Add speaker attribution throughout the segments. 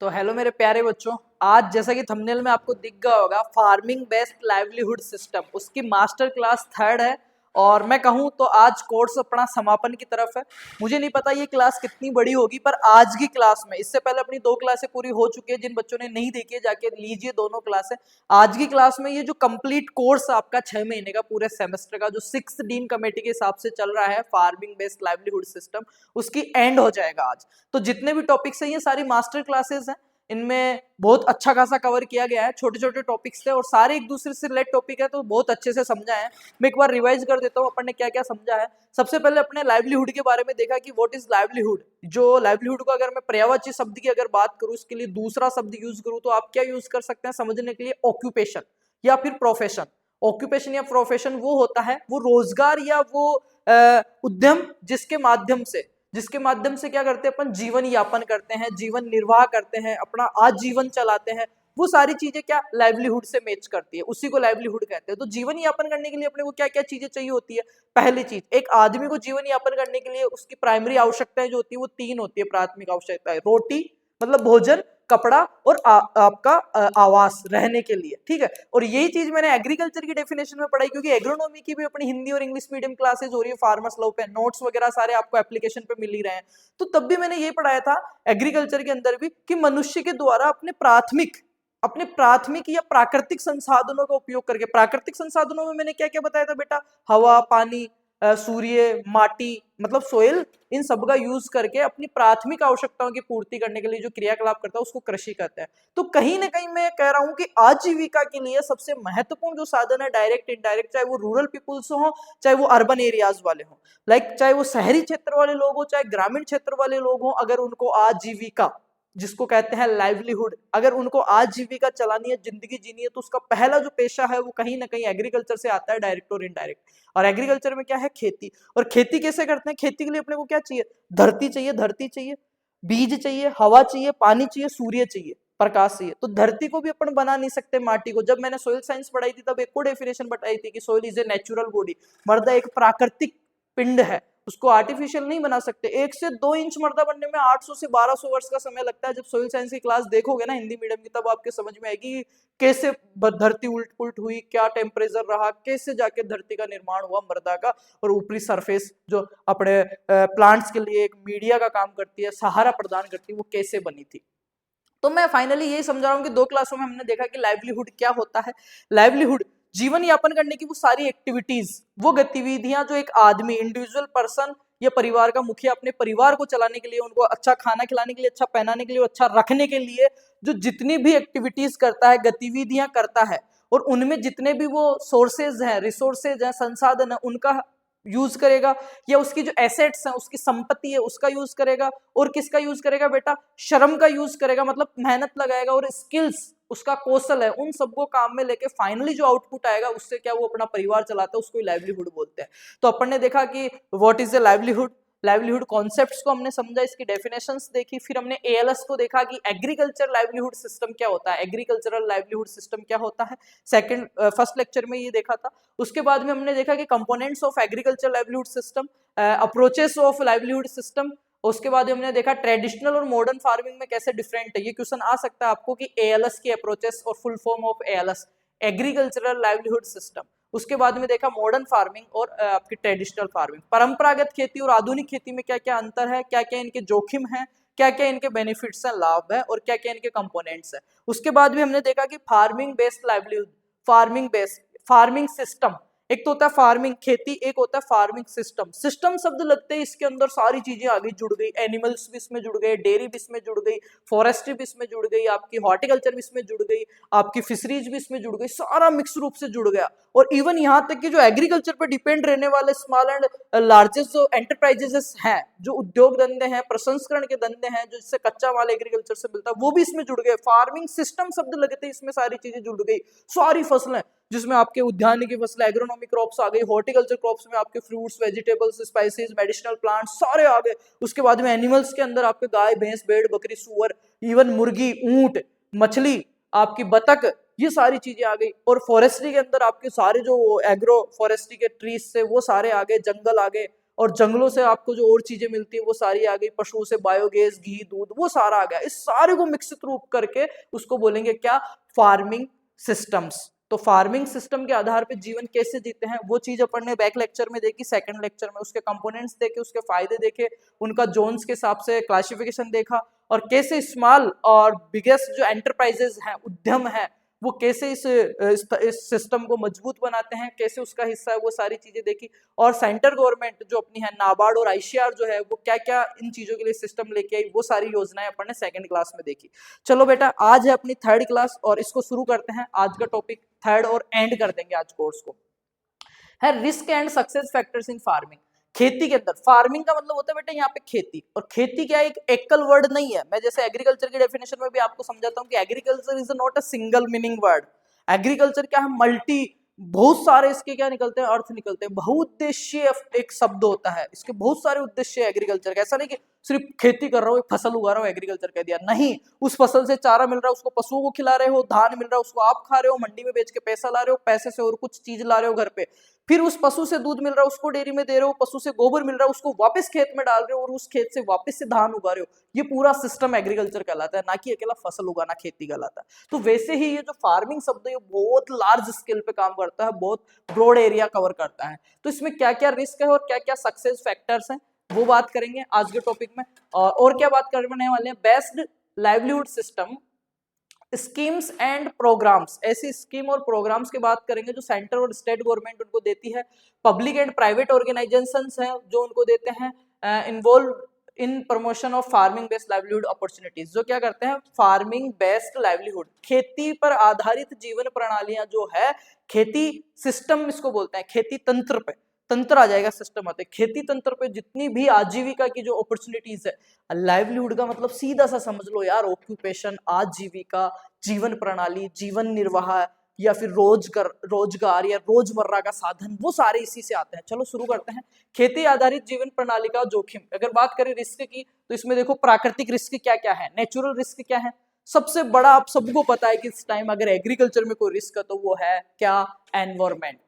Speaker 1: तो हेलो मेरे प्यारे बच्चों। आज जैसा कि थंबनेल में आपको दिख गया होगा, फार्मिंग बेस्ड लाइवलीहुड सिस्टम उसकी मास्टर क्लास 3rd है। और मैं कहूँ तो आज कोर्स अपना समापन की तरफ है। मुझे नहीं पता ये क्लास कितनी बड़ी होगी, पर आज की क्लास में, इससे पहले अपनी 2 क्लासें पूरी हो चुकी है। जिन बच्चों ने नहीं देखी है जाके लीजिए दोनों क्लासें। आज की क्लास में ये जो कंप्लीट कोर्स आपका 6 महीने का पूरे सेमेस्टर का जो 6th डीन कमेटी के हिसाब से चल रहा है, फार्मिंग बेस्ड लाइवलीहुड सिस्टम, उसकी एंड हो जाएगा आज। तो जितने भी टॉपिक्स हैं ये सारी मास्टर क्लासेस हैं। इनमें बहुत अच्छा खासा कवर किया गया है, छोटे छोटे टॉपिक्स थे और सारे एक दूसरे से रिलेटेड टॉपिक है, तो बहुत अच्छे से समझा है। मैं एक बार रिवाइज कर देता हूँ अपन ने क्या क्या समझा है। सबसे पहले अपने लाइवलीहुड के बारे में देखा कि व्हाट इज लाइवलीहुड। जो लाइवलीहुड को अगर मैं पर्यायवाची शब्द की अगर बात करूँ, इसके लिए दूसरा शब्द यूज करूँ तो आप क्या यूज कर सकते हैं समझने के लिए? ऑक्यूपेशन या फिर प्रोफेशन। ऑक्यूपेशन या प्रोफेशन वो होता है, वो रोजगार या वो उद्यम जिसके माध्यम से क्या करते हैं अपन? जीवन यापन करते हैं, जीवन निर्वाह करते हैं, अपना आजीवन चलाते हैं। वो सारी चीजें क्या लाइवलीहुड से मैच करती है, उसी को लाइवलीहुड कहते हैं। तो जीवन यापन करने के लिए अपने को क्या क्या चीजें चाहिए होती है? पहली चीज, एक आदमी को जीवन यापन करने के लिए उसकी प्राइमरी आवश्यकताएं जो होती है वो 3 होती है। प्राथमिक आवश्यकताएं, रोटी मतलब भोजन, कपड़ा और आपका आवास रहने के लिए, ठीक है। और यही चीज मैंने एग्रीकल्चर की डेफिनेशन में पढ़ाई, क्योंकि एग्रोनॉमी की भी अपनी हिंदी और इंग्लिश मीडियम क्लासेज हो रही है। फार्मर्स लॉ पे नोट्स वगैरह सारे आपको एप्लीकेशन पे मिल ही रहे हैं। तो तब भी मैंने ये पढ़ाया था एग्रीकल्चर के अंदर भी कि मनुष्य के द्वारा अपने प्राथमिक या प्राकृतिक संसाधनों का उपयोग करके, प्राकृतिक संसाधनों में मैंने क्या क्या बताया था बेटा? हवा, पानी, सूर्य, माटी मतलब सोइल, इन सब का यूज करके अपनी प्राथमिक आवश्यकताओं की पूर्ति करने के लिए जो क्रियाकलाप करता है उसको कृषि कहते हैं। तो कहीं ना कहीं मैं कह रहा हूं कि आजीविका के लिए सबसे महत्वपूर्ण जो साधन है, डायरेक्ट इनडायरेक्ट, चाहे वो रूरल पीपुल्स हो, चाहे वो अर्बन एरियाज वाले हो, लाइक चाहे वो शहरी क्षेत्र वाले लोग हो, चाहे ग्रामीण क्षेत्र वाले लोग हो, अगर उनको आजीविका जिसको कहते हैं लाइवलीहुड, अगर उनको आजीविका चलानी है, जिंदगी जीनी है, तो उसका पहला जो पेशा है वो कहीं ना कहीं एग्रीकल्चर से आता है, डायरेक्ट और इनडायरेक्ट। और एग्रीकल्चर में क्या है? खेती। और खेती कैसे करते हैं? खेती के लिए अपने को क्या चाहिए? धरती चाहिए, बीज चाहिए, हवा चाहिए, पानी चाहिए, सूर्य चाहिए, प्रकाश चाहिए। तो धरती को भी अपन बना नहीं सकते, माटी को। जब मैंने सोइल साइंस पढ़ाई थी तब एक को डेफिनेशन बताई थी कि soil is a natural body. मर्दा एक प्राकृतिक पिंड है, उसको आर्टिफिशियल नहीं बना सकते। 1 से 2 इंच मर्दा बनने में 800 से 1200 वर्ष का समय लगता है। जब सोइल साइंस की क्लास देखोगे ना हिंदी मीडियम की, तब आपके समझ में आएगी कैसे धरती उल्ट पुल्ट हुई, क्या टेम्परेचर रहा, कैसे जाके धरती का निर्माण हुआ मृदा का। और ऊपरी सरफेस जो अपने प्लांट्स के लिए एक मीडिया का काम करती है, सहारा प्रदान करती है, वो कैसे बनी थी। तो मैं फाइनली यही समझा रहा हूँ कि 2 क्लासों में हमने देखा कि लाइवलीहुड क्या होता है। लाइवलीहुड जीवन यापन करने की वो सारी एक्टिविटीज, वो गतिविधियां जो एक आदमी, इंडिविजुअल पर्सन या परिवार का मुखिया अपने परिवार को चलाने के लिए, उनको अच्छा खाना खिलाने के लिए, अच्छा पहनाने के लिए, अच्छा रखने के लिए जो जितनी भी एक्टिविटीज करता है, गतिविधियां करता है, और उनमें जितने भी वो सोर्सेज हैं, रिसोर्सेज हैं, संसाधन है, उनका यूज करेगा, या उसकी जो एसेट्स हैं, उसकी संपत्ति है, उसका यूज करेगा। और किसका यूज करेगा बेटा? श्रम का यूज करेगा, मतलब मेहनत लगाएगा, और स्किल्स, उसका कौशल है, उन सबको काम में लेके फाइनली जो आउटपुट आएगा उससे क्या वो अपना परिवार चलाता है, उसको लाइवलीहुड बोलते हैं। तो अपन ने देखा कि what is a livelihood, livelihood concepts को हमने समझा, इसकी डेफिनेशंस देखी, फिर हमने एएलएस को देखा कि एग्रीकल्चर लाइवलीहुड सिस्टम क्या होता है, एग्रीकल्चरल लाइवलीहुड सिस्टम क्या होता है। फर्स्ट लेक्चर में ये देखा था। उसके बाद में हमने देखा कि components of agriculture livelihood system, approaches of livelihood system. उसके बाद हमने देखा ट्रेडिशनल और मॉडर्न फार्मिंग में कैसे डिफरेंट है। ये क्वेश्चन आ सकता है आपको कि एएलएस की अप्रोचेस और full form of ALS, agricultural livelihood system. उसके बाद में देखा मॉडर्न फार्मिंग और आपकी ट्रेडिशनल फार्मिंग, परंपरागत खेती और आधुनिक खेती में क्या क्या अंतर है, क्या क्या इनके जोखिम है, क्या क्या इनके बेनिफिट्स हैं, लाभ है, और क्या क्या इनके कंपोनेंट्स हैं। उसके बाद भी हमने देखा कि farming based livelihood, farming system, एक तो होता है फार्मिंग खेती, एक होता है फार्मिंग सिस्टम। सिस्टम शब्द लगते ही इसके अंदर सारी चीजें आगे जुड़ गई, एनिमल्स भी इसमें जुड़ गए, डेयरी भी इसमें जुड़ गई, फॉरेस्ट्री भी इसमें जुड़ गई, आपकी हॉर्टिकल्चर भी इसमें जुड़ गई, आपकी फिशरीज भी इसमें जुड़ गई, सारा मिक्स रूप से जुड़ गया। और इवन यहाँ तक कि जो एग्रीकल्चर पर डिपेंड रहने वाले स्मॉल एंड लार्जेस्ट जो एंटरप्राइजेस हैं, जो उद्योग धंधे हैं, प्रसंस्करण के धंधे हैं, जो जिससे कच्चा माल एग्रीकल्चर से मिलता है, वो भी इसमें जुड़ गए। फार्मिंग सिस्टम शब्द लगते ही इसमें सारी चीजें जुड़ गई, सारी फसलें, जिसमें आपके उद्यान की फसलें, एग्रोनॉमी क्रॉप्स आ गई, हॉर्टिकल्चर क्रॉप्स में आपके fruits, vegetables, spices, medicinal plants सारे आ गए। उसके बाद में एनिमल्स के अंदर आपके गाय, भैंस, भेड़, बकरी, सुअर, इवन मुर्गी, ऊंट, मछली, आपकी बतख, ये सारी चीजें आ गई। और फॉरेस्ट्री के अंदर आपके सारे जो एग्रो फॉरेस्ट्री के ट्रीज से वो सारे आ गए, जंगल आ गए, और जंगलों से आपको जो और चीजें मिलती है वो सारी आ गई, पशुओं से बायोगैस, घी, दूध, वो सारा आ गया। इस सारे को मिक्सित रूप करके उसको बोलेंगे क्या, फार्मिंग सिस्टम्स। तो फार्मिंग सिस्टम के आधार पे जीवन कैसे जीते हैं वो चीज अपन ने बैक लेक्चर में देखी, सेकंड लेक्चर में उसके कंपोनेंट्स देखे, उसके फायदे देखे, उनका जोन्स के हिसाब से क्लासिफिकेशन देखा, और कैसे स्मॉल और बिगेस्ट जो एंटरप्राइजेस हैं, उद्यम है, वो कैसे इस सिस्टम को मजबूत बनाते हैं, कैसे उसका हिस्सा है, वो सारी चीजें देखी। और सेंटर गवर्नमेंट जो अपनी है, नाबार्ड और आईसीआर जो है, वो क्या क्या इन चीजों के लिए सिस्टम लेके आई, वो सारी योजनाएं अपन ने सेकंड क्लास में देखी। चलो बेटा, आज है अपनी थर्ड क्लास और इसको शुरू करते हैं। आज का टॉपिक थर्ड और एंड कर देंगे आज कोर्स को, है risk and success factors in farming. खेती के अंदर, फार्मिंग का मतलब होता है बेटा यहाँ पे खेती, और खेती क्या एक एकल वर्ड नहीं है। मैं जैसे एग्रीकल्चर की डेफिनेशन में भी आपको समझाता हूँ कि agriculture is not a single meaning word. Agriculture क्या है, मल्टी, बहुत सारे इसके क्या निकलते हैं, अर्थ निकलते हैं, बहुउद्देशीय एक शब्द होता है, इसके बहुत सारे उद्देश्य है एग्रीकल्चर का। ऐसा नहीं कि सिर्फ खेती कर रहा हूँ, फसल उगा रहा हूँ, एग्रीकल्चर कह दिया, नहीं। उस फसल से चारा मिल रहा है, उसको पशुओं को खिला रहे हो, धान मिल रहा है उसको आप खा रहे हो, मंडी में बेच के पैसा ला रहे हो, पैसे से और कुछ चीज ला रहे हो घर पे, फिर उस पशु से दूध मिल रहा है उसको डेयरी में दे रहे हो, पशु से गोबर मिल रहा है उसको वापस खेत में डाल रहे हो, और उस खेत से वापस से धान उगा रहे हो। ये पूरा सिस्टम एग्रीकल्चर कहलाता है, ना कि अकेला फसल उगाना खेती कहलाता है। तो वैसे ही ये जो फार्मिंग शब्द है, ये बहुत लार्ज स्केल पे काम करता है, बहुत ब्रॉड एरिया कवर करता है। तो इसमें क्या क्या रिस्क है और क्या क्या सक्सेस फैक्टर्स हैं, वो बात करेंगे आज के टॉपिक में। और क्या बात करने वाले हैं, based livelihood system schemes and programmes. ऐसी स्कीम और प्रोग्राम्स की बात करेंगे जो सेंटर और स्टेट गवर्नमेंट उनको देती है, पब्लिक एंड प्राइवेट ऑर्गेनाइजेशंस हैं जो उनको देते हैं, involve in promotion of farming based livelihood opportunities. जो क्या करते हैं, फार्मिंग बेस्ड लाइवलीहुड, खेती पर आधारित जीवन प्रणालियां जो है, खेती सिस्टम इसको बोलते हैं, खेती तंत्र पे, तंत्र आ जाएगा सिस्टम आते, खेती तंत्र पे जितनी भी आजीविका की जो अपॉर्चुनिटीज है, लाइवलीहुड का मतलब सीधा सा समझ लो यार, ऑक्यूपेशन, आजीविका, जीवन प्रणाली, जीवन निर्वाह, या फिर रोजगार या रोजमर्रा का साधन, वो सारे इसी से आते हैं। चलो शुरू करते हैं। खेती आधारित जीवन प्रणाली का जोखिम, अगर बात करें रिस्क की, तो इसमें देखो प्राकृतिक रिस्क क्या क्या है, नेचुरल रिस्क क्या है। सबसे बड़ा आप सबको पता है कि इस टाइम अगर एग्रीकल्चर में कोई रिस्क है तो वो है क्या, एनवायरमेंट।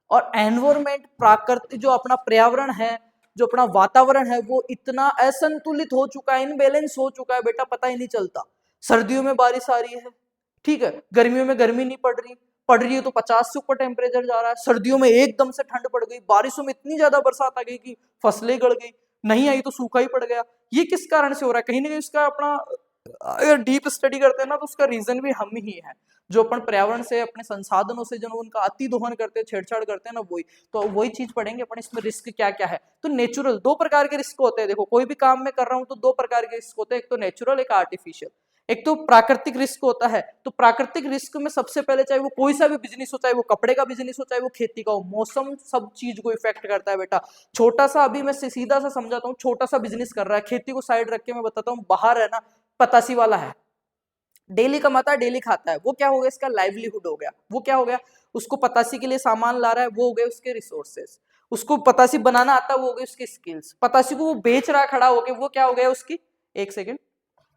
Speaker 1: और एनवायरमेंट, प्राकृतिक जो अपना पर्यावरण है, जो अपना वातावरण है, वो इतना असंतुलित हो चुका है, इनबैलेंस हो चुका है बेटा, पता ही नहीं चलता। सर्दियों में बारिश आ रही है, ठीक है, गर्मियों में गर्मी नहीं पड़ रही है तो 50 से ऊपर टेम्परेचर जा रहा है, सर्दियों में एकदम से ठंड पड़ गई, बारिशों में इतनी ज्यादा बरसात आ गई कि फसलें गड़ गई, नहीं आई तो सूखा ही पड़ गया। ये किस कारण से हो रहा है, कहीं ना कहीं इसका अपना अगर डीप स्टडी करते हैं ना, तो उसका रीजन भी हम ही है, जो अपन पर्यावरण से, अपने संसाधनों से जो उनका अति दोहन करते हैं, छेड़छाड़ करते हैं ना, वही तो वही चीज पढ़ेंगे अपन। इसमें रिस्क क्या क्या है, तो नेचुरल, दो प्रकार के रिस्क होते हैं। देखो, कोई भी काम में कर रहा हूं तो दो प्रकार के रिस्क होते हैं, एक तो नेचुरल, एक आर्टिफिशियल। एक तो प्राकृतिक रिस्क होता है। तो प्राकृतिक रिस्क में सबसे पहले, चाहे वो कोई सा भी बिजनेस हो, चाहे वो कपड़े का बिजनेस हो, चाहे वो खेती का हो, मौसम सब चीज को इफेक्ट करता है बेटा। छोटा सा, अभी मैं सीधा सा समझाता हूँ, छोटा सा बिजनेस कर रहा है, खेती को साइड रख के मैं बताता हूँ, बाहर है ना, पतासी वाला है, डेली कमाता है, डेली खाता है, वो क्या हो गया, इसका लाइवलीहुड हो गया। वो क्या हो गया, उसको पतासी के लिए सामान ला रहा है, वो हो गए उसके रिसोर्सेस। उसको पतासी बनाना आता है, वो हो गई उसकी स्किल्स। पतासी को वो बेच रहा है खड़ा होके, वो क्या हो गया उसकी, एक सेकेंड,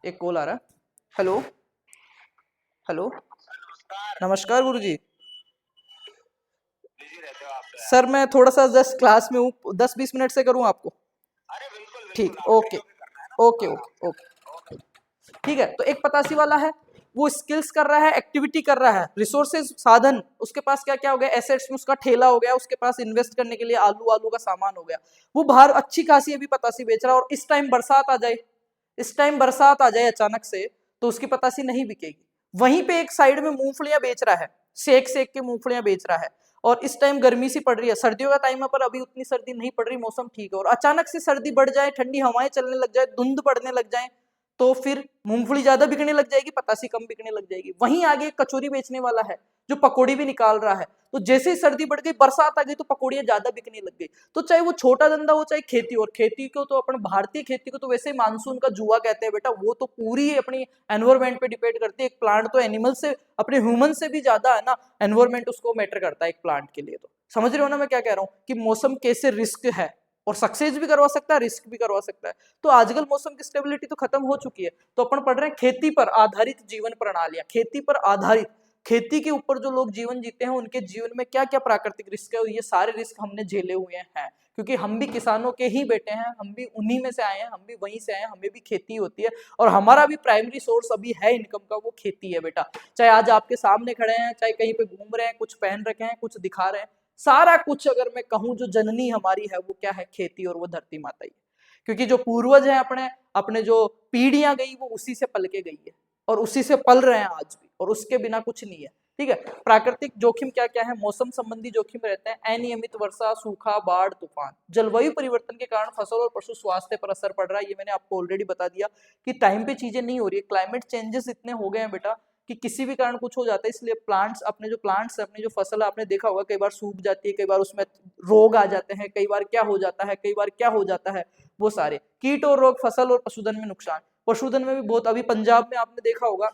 Speaker 1: एक कॉल आ रहा है। हेलो हेलो, नमस्कार गुरुजी। सर मैं थोड़ा सा जस्ट क्लास में हूँ, 10-20 मिनट से करूँ आपको? ठीक, ओके ओके ओके ओके, ठीक है। तो एक पतासी वाला है, वो स्किल्स कर रहा है, एक्टिविटी कर रहा है, रिसोर्सेज, साधन, उसके पास क्या क्या हो गया, एसेट्स में उसका ठेला हो गया, उसके पास इन्वेस्ट करने के लिए आलू का सामान हो गया, वो बाहर अच्छी खासी अभी पतासी बेच रहा है। और इस टाइम बरसात आ जाए, इस टाइम बरसात आ जाए अचानक से, तो उसकी पतासी नहीं बिकेगी। वहीं पे एक साइड में मूंगफलियां बेच रहा है, सेक सेक के मूंगफलियां बेच रहा है, और इस टाइम गर्मी सी पड़ रही है, सर्दियों का टाइम है पर अभी उतनी सर्दी नहीं पड़ रही, मौसम ठीक है, और अचानक से सर्दी बढ़ जाए, ठंडी हवाएं चलने लग जाए, धुंध पड़ने लग जाए, तो फिर मूंगफली ज्यादा बिकने लग जाएगी, पतासी कम बिकने लग जाएगी। वहीं आगे एक कचौरी बेचने वाला है जो पकौड़ी भी निकाल रहा है, तो जैसे ही सर्दी बढ़ गई, बरसात आ गई, तो पकौड़ियां ज्यादा बिकने लग गई। तो चाहे वो छोटा धंधा हो, चाहे खेती, और खेती को तो अपन भारतीय खेती को तो वैसे ही मानसून का जुआ कहते हैं बेटा, वो तो पूरी अपनी एनवायरमेंट पे डिपेंड करती है। एक प्लांट तो एनिमल से, अपने ह्यूमन से भी ज्यादा है ना, एनवायरमेंट उसको मैटर करता है एक प्लांट के लिए। तो समझ रहे हो ना मैं क्या कह रहा हूँ, कि मौसम कैसे रिस्क है, और सक्सेस भी करवा सकता है, रिस्क भी करवा सकता है। तो आजकल मौसम की स्टेबिलिटी तो खत्म हो चुकी है, तो अपन पढ़ रहे हैं खेती पर आधारित जीवन प्रणालियां, खेती पर आधारित। खेती के ऊपर जो लोग जीवन जीते हैं उनके जीवन में क्या क्या प्राकृतिक रिस्क है, और ये सारे रिस्क हमने झेले हुए हैं, क्योंकि हम भी किसानों के ही बेटे हैं, हम भी उन्हीं में से आए हैं, हम भी वहीं से आए हैं, हमें भी खेती होती है और हमारा भी प्राइमरी सोर्स अभी है इनकम का, वो खेती है बेटा। चाहे आज आपके सामने खड़े हैं, चाहे कहीं पे घूम रहे हैं, कुछ पहन रखे हैं, कुछ दिखा रहे हैं, सारा कुछ अगर मैं कहूँ जो जननी हमारी है वो क्या है, खेती, और वो धरती माता ही है। क्योंकि जो पूर्वज हैं अपने अपने जो पीढ़ियां गई वो उसी से पल के गई है और उसी से पल रहे हैं आज भी, और उसके बिना कुछ नहीं है। ठीक है, प्राकृतिक जोखिम क्या क्या है? मौसम संबंधी जोखिम रहते हैं, अनियमित वर्षा, सूखा, बाढ़, तूफान। जलवायु परिवर्तन के कारण फसल और पशु स्वास्थ्य पर असर पड़ रहा है, ये मैंने आपको ऑलरेडी बता दिया कि टाइम पे चीजें नहीं हो रही है, क्लाइमेट चेंजेस इतने हो गए हैं बेटा कि किसी भी कारण कुछ हो जाता है, इसलिए प्लांट्स, अपने जो फसल है, आपने देखा होगा कई बार सूख जाती है, कई बार उसमें रोग आ जाते हैं, कई बार क्या हो जाता है, कई बार क्या हो जाता है, वो सारे कीट और रोग फसल और पशुधन में नुकसान। पशुधन में भी बहुत, अभी पंजाब में आपने देखा होगा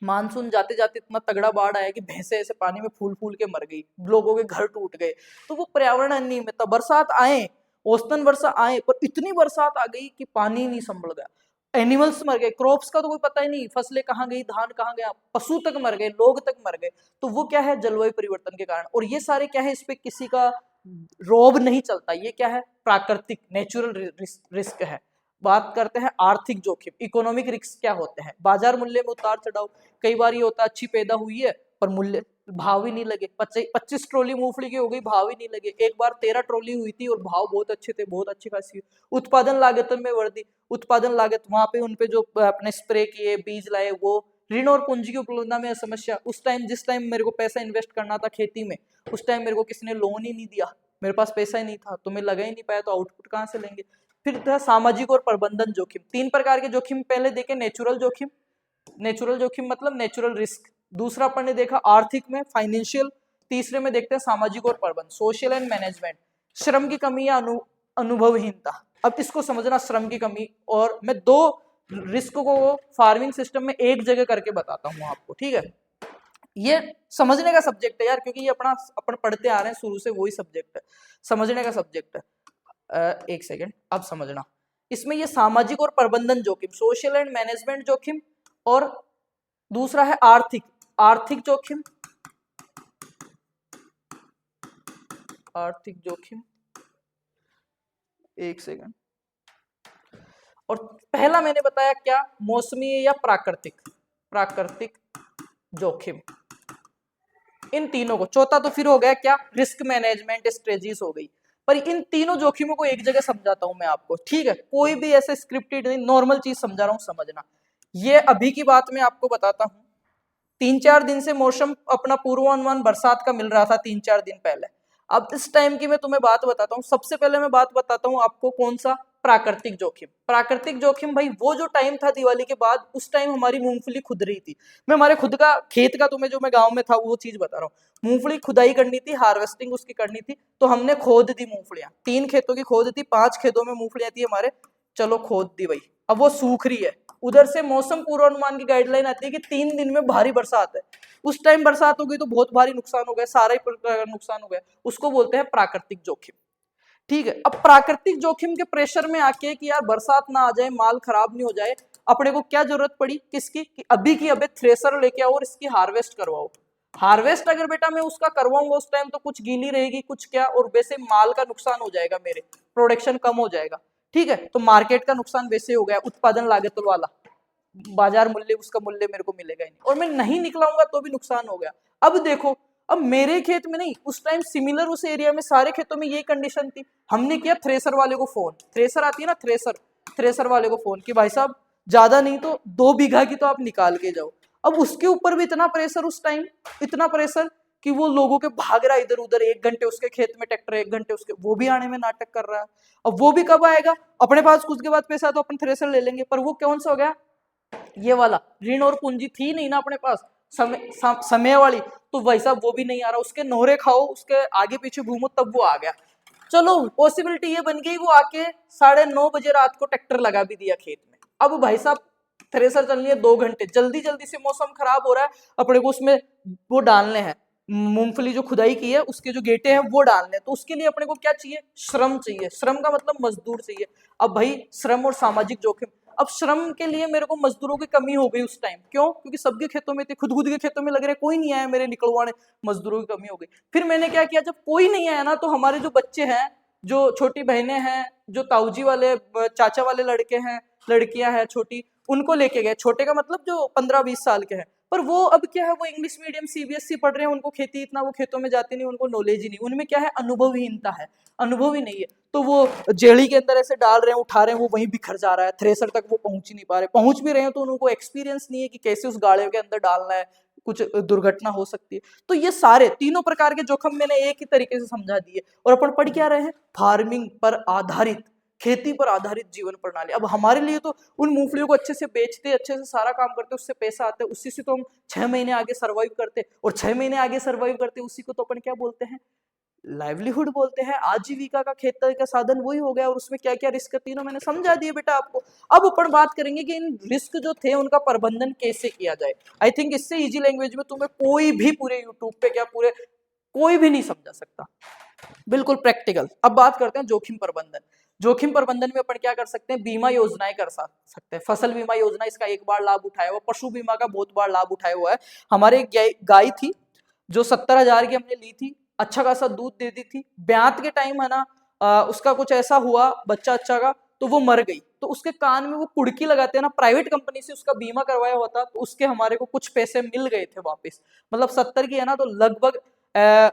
Speaker 1: मानसून जाते जाते इतना तगड़ा बाढ़ आया कि भैंसे ऐसे पानी में फूल फूल के मर गई, लोगों के घर टूट गए। तो वो पर्यावरण अनियमित था, बरसात आए, औसतन वर्षा आए, पर इतनी बरसात आ गई कि पानी नहीं संभल गया, एनिमल्स मर गए, क्रॉप्स का तो कोई पता ही नहीं, फसलें कहाँ गई, धान कहाँ गया, पशु तक मर गए, लोग तक मर गए। तो वो क्या है, जलवायु परिवर्तन के कारण। और ये सारे क्या है, इस पे किसी का रौब नहीं चलता, ये क्या है, प्राकृतिक नेचुरल रिस्क है। बात करते हैं आर्थिक जोखिम, इकोनॉमिक रिस्क क्या होते हैं? बाजार मूल्य में उतार चढ़ाव। कई बार ये होता है अच्छी पैदा हुई है पर मूल्य भाव ही नहीं लगे, 25 ट्रॉली मूंगफली की हो गई, भाव ही नहीं लगे। एक बार 13 ट्रॉली हुई थी और भाव बहुत अच्छे थे, बहुत अच्छी खासी। उत्पादन लागत में वृद्धि, उत्पादन लागत, वहां पे उनपे जो अपने स्प्रे किए, बीज लाए, वो ऋण और पूंजी की उपलब्धता में समस्या। उस टाइम जिस टाइम मेरे को पैसा इन्वेस्ट करना था खेती में, उस टाइम मेरे को किसी ने लोन ही नहीं दिया, मेरे पास पैसा ही नहीं था, तो मैं लगा ही नहीं पाया, तो आउटपुट कहाँ से लेंगे? फिर था सामाजिक और प्रबंधन जोखिम। 3 प्रकार के जोखिम पहले देखे, नेचुरल जोखिम, नेचुरल जोखिम मतलब नेचुरल रिस्क। दूसरा अपन ने देखा आर्थिक में, फाइनेंशियल। तीसरे में देखते हैं सामाजिक और प्रबंधन, सोशल एंड मैनेजमेंट। श्रम की कमी या अनुभवहीनता। अब इसको समझना, श्रम की कमी, और मैं 2 रिस्क को फार्मिंग सिस्टम में एक जगह करके बताता हूँ आपको, ठीक है? ये समझने का सब्जेक्ट है यार, क्योंकि ये अपन पढ़ते आ रहे हैं शुरू से, वही सब्जेक्ट है, समझने का सब्जेक्ट है। एक सेकेंड, अब समझना। इसमें ये सामाजिक और प्रबंधन जोखिम, सोशल एंड मैनेजमेंट जोखिम, और दूसरा है आर्थिक जोखिम, आर्थिक जोखिम। एक सेकेंड। और पहला मैंने बताया क्या, मौसमी या प्राकृतिक जोखिम। इन तीनों को, चौथा तो फिर हो गया क्या, रिस्क मैनेजमेंट स्ट्रेटजीज हो गई। पर इन तीनों जोखिमों को एक जगह समझाता हूं मैं आपको, ठीक है? कोई भी ऐसे स्क्रिप्टेड नहीं, नॉर्मल चीज समझा रहा हूं, समझना। ये अभी की बात मैं आपको बताता हूं। 3-4 दिन से मौसम अपना पूर्वानुमान बरसात का मिल रहा था, 3-4 दिन पहले। अब इस टाइम की मैं तुम्हें बात बताता हूँ। सबसे पहले मैं बात बताता हूँ आपको, कौन सा, प्राकृतिक जोखिम। प्राकृतिक जोखिम भाई, वो जो टाइम था दिवाली के बाद, उस टाइम हमारी मूंगफली खुद रही थी। मैं हमारे खुद का खेत का तुम्हें, जो मैं गांव में था वो चीज बता रहा हूँ। मूंगफली खुदाई करनी थी, हार्वेस्टिंग उसकी करनी थी, तो हमने खोद दी मूंगफलियां। 3 खेतों की खोद थी, 5 खेतों में मूंगफलियां थी हमारे, चलो खोद दी भाई। अब वो सूख रही है। उधर से मौसम पूर्वानुमान की गाइडलाइन आती है कि 3 दिन में भारी बरसात है। उस टाइम बरसात हो गई तो बहुत भारी नुकसान हो गया, सारा ही नुकसान हो गया। उसको बोलते हैं प्राकृतिक जोखिम, ठीक है? अब प्राकृतिक जोखिम के प्रेशर में आके कि यार बरसात ना आ जाए, माल खराब नहीं हो जाए, अपने को क्या जरूरत पड़ी, किसकी, कि अभी की अभी थ्रेसर लेके आओ और इसकी हार्वेस्ट करवाओ। हार्वेस्ट अगर बेटा मैं उसका करवाऊंगा उस टाइम, तो कुछ गीली रहेगी, कुछ क्या, और वैसे माल का नुकसान हो जाएगा, मेरे प्रोडक्शन कम हो जाएगा, ठीक है? तो मार्केट का नुकसान वैसे हो गया, उत्पादन लागत वाला, बाजार मूल्य, उसका मूल्य मेरे को मिलेगा ही नहीं, और मैं नहीं निकलाऊंगा तो भी नुकसान हो गया। अब देखो, अब मेरे खेत में नहीं, उस टाइम सिमिलर उस एरिया में सारे खेतों में यही कंडीशन थी। हमने किया थ्रेसर वाले को फोन, थ्रेसर आती है ना, थ्रेसर वाले को फोन कि भाई साहब ज्यादा नहीं तो 2 बीघा की तो आप निकाल के जाओ। अब उसके ऊपर भी इतना प्रेशर, उस टाइम इतना प्रेशर कि वो लोगों के भाग रहा इधर उधर, 1 घंटे उसके खेत में ट्रैक्टर, 1 घंटे उसके, वो भी आने में नाटक कर रहा है। अब वो भी कब आएगा, अपने पास कुछ के बाद पैसा तो अपन थ्रेसर ले लेंगे, पर वो कौन सा हो गया, ये वाला, ऋण और पूंजी थी नहीं ना अपने पास, समय वाली, तो भाई साहब वो भी नहीं आ रहा। उसके नोहरे खाओ, उसके आगे पीछे घूमो, तब वो आ गया। चलो पॉसिबिलिटी ये बन गई, वो आके 9:30 बजे रात को ट्रैक्टर लगा भी दिया खेत में। अब भाई साहब थ्रेसर चलनी है 2 घंटे, जल्दी जल्दी से मौसम खराब हो रहा है, अपने को उसमें वो डालने हैं, मूंगफली जो खुदाई की है उसके जो गेटे हैं वो डालने हैं। तो उसके लिए अपने को क्या चाहिए, श्रम चाहिए। श्रम का मतलब मजदूर चाहिए। अब भाई श्रम और सामाजिक जोखिम, अब श्रम के लिए मेरे को मजदूरों की कमी हो गई उस टाइम, क्यों? क्योंकि सबके खेतों में थे, खुद खुद के खेतों में लग रहे, कोई नहीं आया मेरे निकलवाने, मजदूरों की कमी हो गई। फिर मैंने क्या किया, जब कोई नहीं आया ना, तो हमारे जो बच्चे हैं, जो छोटी बहनें हैं, जो ताऊजी वाले चाचा वाले लड़के हैं, लड़कियां हैं छोटी, उनको लेके गए। छोटे का मतलब जो 15-20 साल के हैं। पर वो अब क्या है, वो इंग्लिश मीडियम सीबीएसई पढ़ रहे हैं, उनको खेती इतना, वो खेतों में जाते नहीं, उनको नॉलेज ही नहीं, उनमें क्या है, अनुभवहीनता है, अनुभव ही नहीं है। तो वो जेड़ी के अंदर ऐसे डाल रहे हैं, उठा रहे हैं, वो वहीं बिखर जा रहा है, थ्रेसर तक वो पहुंच ही नहीं पा रहे, पहुंच भी रहे हैं तो उनको एक्सपीरियंस नहीं है कि कैसे उस गाड़ियों के अंदर डालना है, कुछ दुर्घटना हो सकती है। तो ये सारे तीनों प्रकार के जोखिम मैंने एक ही तरीके से समझा दिए। और अपन पढ़ क्या रहे हैं, फार्मिंग पर आधारित, खेती पर आधारित जीवन प्रणाली। अब हमारे लिए तो उन मूंगफलियों को अच्छे से बेचते, अच्छे से सारा काम करते, उससे पैसा आता है, उसी से तो हम 6 महीने आगे सर्वाइव करते, और 6 महीने आगे सर्वाइव करते उसी को तो अपन क्या बोलते हैं, लाइवलीहुड बोलते हैं। आजीविका का खेती का साधन वही हो गया। और उसमें क्या क्या रिस्क, तीनों मैंने समझा दिए बेटा आपको। अब अपन बात करेंगे कि इन रिस्क जो थे उनका प्रबंधन कैसे किया जाए। आई थिंक इससे इजी लैंग्वेज में तुम्हें कोई भी पूरे यूट्यूब पे क्या पूरे कोई भी नहीं समझा सकता, बिल्कुल प्रैक्टिकल। अब बात करते हैं जोखिम प्रबंधन। जोखिम प्रबंधन में अपन क्या कर सकते हैं, बीमा योजनाएं कर सकते हैं। फसल बीमा योजना, इसका एक बार लाभ उठाया हुआ, पशु बीमा का बहुत बार लाभ उठाया हुआ है। हमारे गाय थी जो 70,000 की हमने ली थी, अच्छा खासा दूध दे दी थी, ब्यात के टाइम है ना, उसका कुछ ऐसा हुआ बच्चा अच्छा का, तो वो मर गई। तो उसके कान में वो कुड़की लगाते हैं ना, प्राइवेट कंपनी से उसका बीमा करवाया हुआ था, तो उसके हमारे को कुछ पैसे मिल गए थे वापस। मतलब 70 की है ना, तो लगभग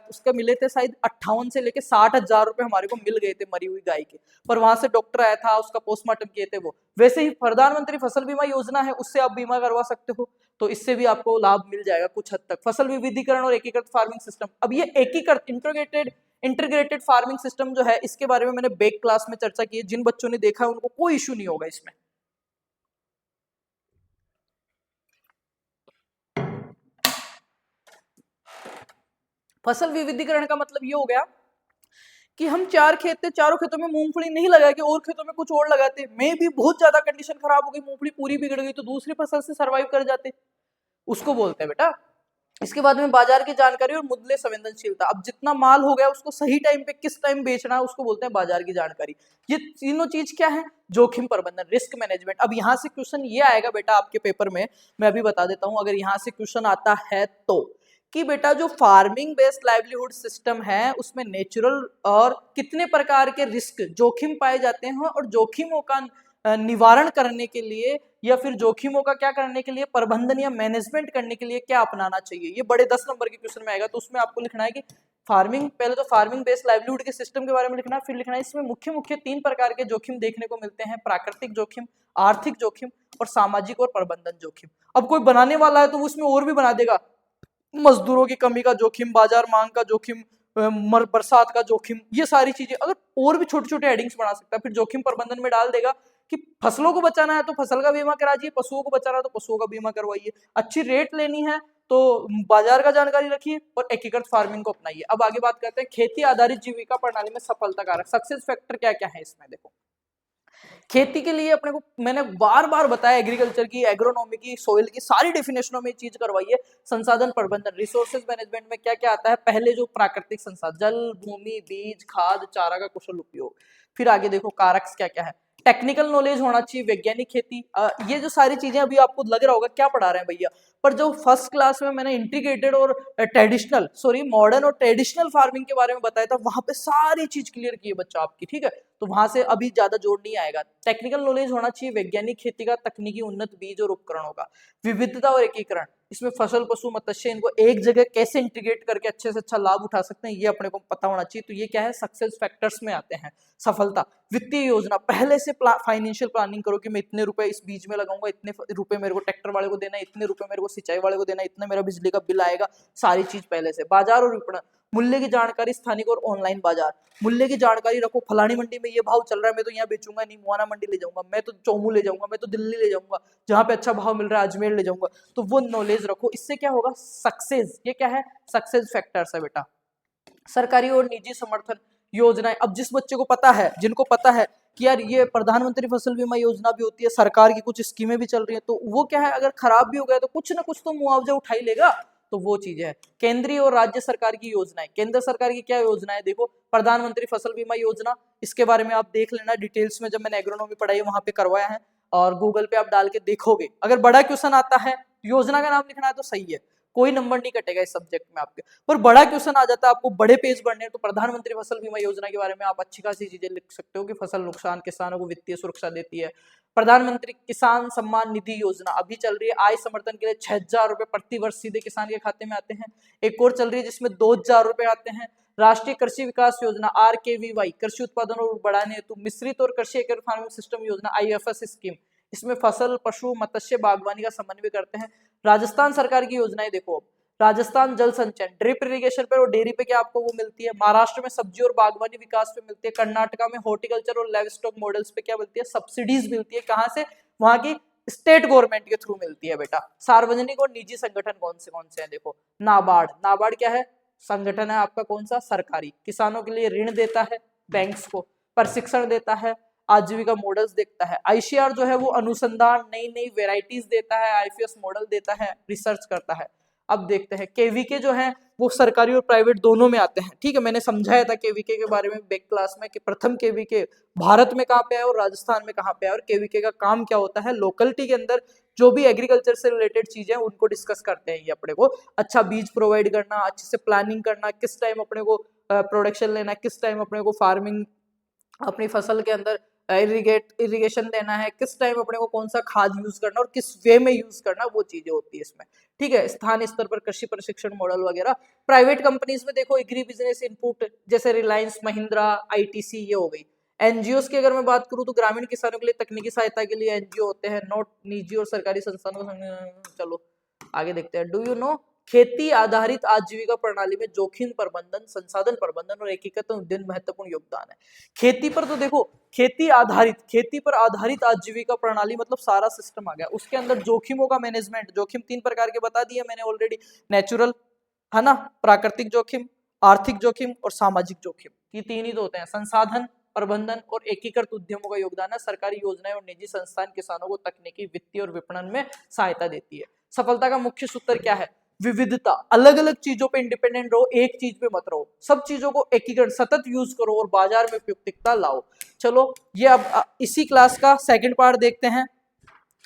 Speaker 1: उसका मिले थे शायद 58 से लेके 60,000 रुपए हमारे को मिल गए थे मरी हुई गाय के। पर वहां से डॉक्टर आया था, उसका पोस्टमार्टम किए थे वो। वैसे ही प्रधानमंत्री फसल बीमा योजना है, उससे आप बीमा करवा सकते हो, तो इससे भी आपको लाभ मिल जाएगा कुछ हद तक। फसल विविधीकरण और एकीकृत फार्मिंग सिस्टम, अब ये एकीकृत इंटीग्रेटेड फार्मिंग सिस्टम जो है, इसके बारे में मैंने बेक क्लास में चर्चा की है। जिन बच्चों ने देखा है उनको कोई इश्यू नहीं होगा इसमें। फसल विविधीकरण का मतलब ये हो गया कि हम 4 खेत थे, चारों खेतों में मूंगफली नहीं लगा के और खेतों में कुछ और लगाते। में भी बहुत ज्यादा कंडीशन खराब हो गई, मूंगफली पूरी बिगड़ गई, तो दूसरी फसल से सर्वाइव कर जाते, उसको बोलते हैं बेटा। इसके बाद में बाजार की जानकारी और मूल्य संवेदनशीलता। अब जितना माल हो गया उसको सही टाइम पे किस टाइम बेचना है, उसको बोलते हैं बाजार की जानकारी। ये तीनों चीज क्या है, जोखिम प्रबंधन, रिस्क मैनेजमेंट। अब यहाँ से क्वेश्चन ये आएगा बेटा आपके पेपर में, मैं अभी बता देता हूँ, अगर यहाँ से क्वेश्चन आता है तो, कि बेटा जो फार्मिंग बेस्ड लाइवलीहुड सिस्टम है उसमें नेचुरल और कितने प्रकार के रिस्क जोखिम पाए जाते हैं, और जोखिमों का निवारण करने के लिए या फिर जोखिमों का क्या करने के लिए, प्रबंधन या मैनेजमेंट करने के लिए क्या अपनाना चाहिए। ये बड़े 10 नंबर के क्वेश्चन में आएगा। तो उसमें आपको लिखना है कि फार्मिंग, पहले तो फार्मिंग बेस्ड लाइवलीहुड के सिस्टम के बारे में लिखना है, फिर लिखना है इसमें मुख्य मुख्य 3 प्रकार के जोखिम देखने को मिलते हैं, प्राकृतिक जोखिम, आर्थिक जोखिम और सामाजिक और प्रबंधन जोखिम। अब कोई बनाने वाला है तो वो उसमें और भी बना देगा, मजदूरों की कमी का जोखिम, बाजार मांग का जोखिम, बरसात का जोखिम, ये सारी चीजें अगर और भी छोटे छोटे हेडिंग्स बना सकता है। फिर जोखिम प्रबंधन में डाल देगा कि फसलों को बचाना है तो फसल का बीमा कराइए, पशुओं को बचाना है तो पशुओं का बीमा करवाइए, अच्छी रेट लेनी है तो बाजार का जानकारी रखिए, और एकीकृत फार्मिंग को अपनाइए। अब आगे बात करते हैं खेती आधारित जीविका प्रणाली में सफलता कारक, सक्सेस फैक्टर क्या क्या है इसमें। देखो, खेती के लिए अपने को मैंने बार बार बताया, एग्रीकल्चर की, एग्रोनॉमी की, सोइल की, सारी डेफिनेशनों में चीज करवाई है। संसाधन प्रबंधन, रिसोर्सेज मैनेजमेंट में क्या क्या आता है, पहले जो प्राकृतिक संसाधन, जल, भूमि, बीज, खाद, चारा का कुशल उपयोग। फिर आगे देखो कारक क्या क्या है, टेक्निकल नॉलेज होना चाहिए, वैज्ञानिक खेती। ये जो सारी चीजें अभी आपको लग रहा होगा क्या पढ़ा रहे हैं भैया, पर जो फर्स्ट क्लास में मैंने इंटीग्रेटेड और ट्रेडिशनल, सॉरी मॉडर्न और ट्रेडिशनल फार्मिंग के बारे में बताया था, वहां पे सारी चीज क्लियर की है बच्चा आपकी, ठीक है। तो वहां से अभी ज्यादा जोड़ नहीं आएगा। टेक्निकल नॉलेज होना चाहिए, वैज्ञानिक खेती का, तकनीकी उन्नत बीज और उपकरणों का, विविधता और एकीकरण, इसमें फसल, पशु, मत्स्य, इनको एक जगह कैसे इंटीग्रेट करके अच्छे से अच्छा लाभ उठा सकते हैं, ये अपने को पता होना चाहिए। तो ये क्या है, सक्सेस फैक्टर्स में आते हैं सफलता। वित्तीय योजना, पहले से फाइनेंशियल प्लानिंग करो कि मैं इतने रुपए इस बीज में लगाऊंगा, इतने रुपए मेरे को ट्रैक्टर वाले को देना, इतने रुपए मेरे को सिंचाई वाले को देना, इतना मेरा बिजली का बिल आएगा, सारी चीज पहले से। बाजार और विपणन, मूल्य की जानकारी, स्थानिक और ऑनलाइन बाजार, मूल्य की जानकारी रखो, फलानी मंडी में ये भाव चल रहा है, मैं तो यहाँ बेचूंगा नहीं, मुआना मंडी ले जाऊंगा, मैं तो चौमू ले जाऊंगा, मैं तो दिल्ली ले जाऊंगा, जहां पे अच्छा भाव मिल रहा है अजमेर ले जाऊंगा। तो वो नॉलेज रखो, इससे क्या होगा, सक्सेस। ये क्या है, सक्सेस फैक्टर्स है बेटा। सरकारी और निजी समर्थन योजनाएं, अब जिस बच्चे को पता है, जिनको पता है कि यार ये प्रधानमंत्री फसल बीमा योजना भी होती है, सरकार की कुछ स्कीमें भी चल रही है, तो वो क्या है, अगर खराब भी हो गया तो कुछ ना कुछ तो मुआवजा उठा ही लेगा, तो वो चीज है। केंद्रीय और राज्य सरकार की योजनाएं, केंद्र सरकार की क्या योजनाएं, देखो प्रधानमंत्री फसल बीमा योजना, इसके बारे में आप देख लेना डिटेल्स में, जब मैंने एग्रोनॉमी पढ़ाई वहां पे करवाया है। और गूगल पे आप डाल के देखोगे, अगर बड़ा क्वेश्चन आता है, योजना का नाम लिखना है तो सही है, कोई नंबर नहीं कटेगा इस सब्जेक्ट में आपके। पर बड़ा क्वेश्चन आ जाता है, आपको बड़े पेज पढ़ने हैं, तो प्रधानमंत्री फसल बीमा योजना के बारे में आप अच्छी खासी चीजें लिख सकते हो कि फसल नुकसान किसानों को वित्तीय सुरक्षा देती है। प्रधानमंत्री किसान सम्मान निधि योजना अभी चल रही है, आय समर्थन के लिए 6,000 रुपए प्रति वर्ष सीधे किसान के खाते में आते हैं। एक और चल रही है जिसमें 2,000 रुपए आते हैं। राष्ट्रीय कृषि विकास योजना RKVY, कृषि उत्पादन और बढ़ाने हेतु मिश्रित और कृषि एग्रो फार्मिंग सिस्टम योजना IFS स्कीम, इसमें फसल पशु मत्स्य बागवानी का समन्वय करते हैं। राजस्थान सरकार की योजनाएं देखो, अब राजस्थान जल संचयन ड्रिप इरिगेशन पे और डेयरी पे क्या आपको वो मिलती है। महाराष्ट्र में सब्जी और बागवानी विकास पे मिलती है। कर्नाटका में हॉर्टिकल्चर और लाइव स्टॉक मॉडल्स पे क्या मिलती है, सब्सिडीज मिलती है। कहाँ से, वहां की स्टेट गवर्नमेंट के थ्रू मिलती है बेटा। सार्वजनिक और निजी संगठन कौन से हैं, देखो नाबार्ड, नाबार्ड क्या है, संगठन है आपका कौन सा, सरकारी, किसानों के लिए ऋण देता है, बैंक्स को प्रशिक्षण देता है, आजीविका मॉडल्स देखता है। ICR जो है वो अनुसंधान, नई नई वेराइटीज देता है, IFS मॉडल देता है, रिसर्च करता है। अब देखते हैं KVK जो है वो सरकारी और प्राइवेट दोनों में आते हैं, ठीक है। मैंने समझाया था KVK के बारे में बैक क्लास में कि प्रथम KVK भारत में कहाँ पे है और राजस्थान में कहाँ पे है, और KVK का काम क्या होता है। लोकलिटी के अंदर जो भी एग्रीकल्चर से रिलेटेड चीजें उनको डिस्कस करते हैं ये अपने को। अच्छा बीज प्रोवाइड करना, अच्छे से प्लानिंग करना, किस टाइम अपने को प्रोडक्शन लेना, किस टाइम अपने को फार्मिंग अपनी फसल के अंदर इरिगेशन देना है, किस टाइम अपने को कौन सा खाद यूज करना और किस वे में यूज करना, वो चीजें होती है इसमें, ठीक है। स्थानीय स्तर पर कृषि प्रशिक्षण मॉडल वगैरह। प्राइवेट कंपनीज में देखो एग्री बिजनेस इनपुट, जैसे रिलायंस, महिंद्रा, ITC, ये हो गई। NGOs की अगर मैं बात करूं तो ग्रामीण किसानों के लिए तकनीकी सहायता के लिए NGO होते हैं, नोट निजी और सरकारी संस्थानों। चलो आगे देखते हैं। डू यू नो, खेती आधारित आजीविका प्रणाली में जोखिम प्रबंधन, संसाधन प्रबंधन और एकीकृत उद्यम महत्वपूर्ण योगदान है। खेती पर तो देखो, खेती पर आधारित आजीविका प्रणाली मतलब सारा सिस्टम आ गया। उसके अंदर जोखिमों का मैनेजमेंट, जोखिम 3 प्रकार के बता दिए मैंने ऑलरेडी, नेचुरल है ना, प्राकृतिक जोखिम, आर्थिक जोखिम और सामाजिक जोखिम, ये 3 ही तो होते हैं। संसाधन प्रबंधन और एकीकृत उद्यमों का योगदान है। सरकारी योजनाएं और निजी संस्थान किसानों को तकनीकी, वित्तीय और विपणन में सहायता देती है। सफलता का मुख्य सूत्र क्या है, विविधता, अलग अलग चीजों पे इंडिपेंडेंट रहो, एक चीज पे मत रहो, सब चीजों को एकीकरण सतत यूज करो और बाजार में उपयुक्तता लाओ। चलो ये अब इसी क्लास का सेकंड पार्ट देखते हैं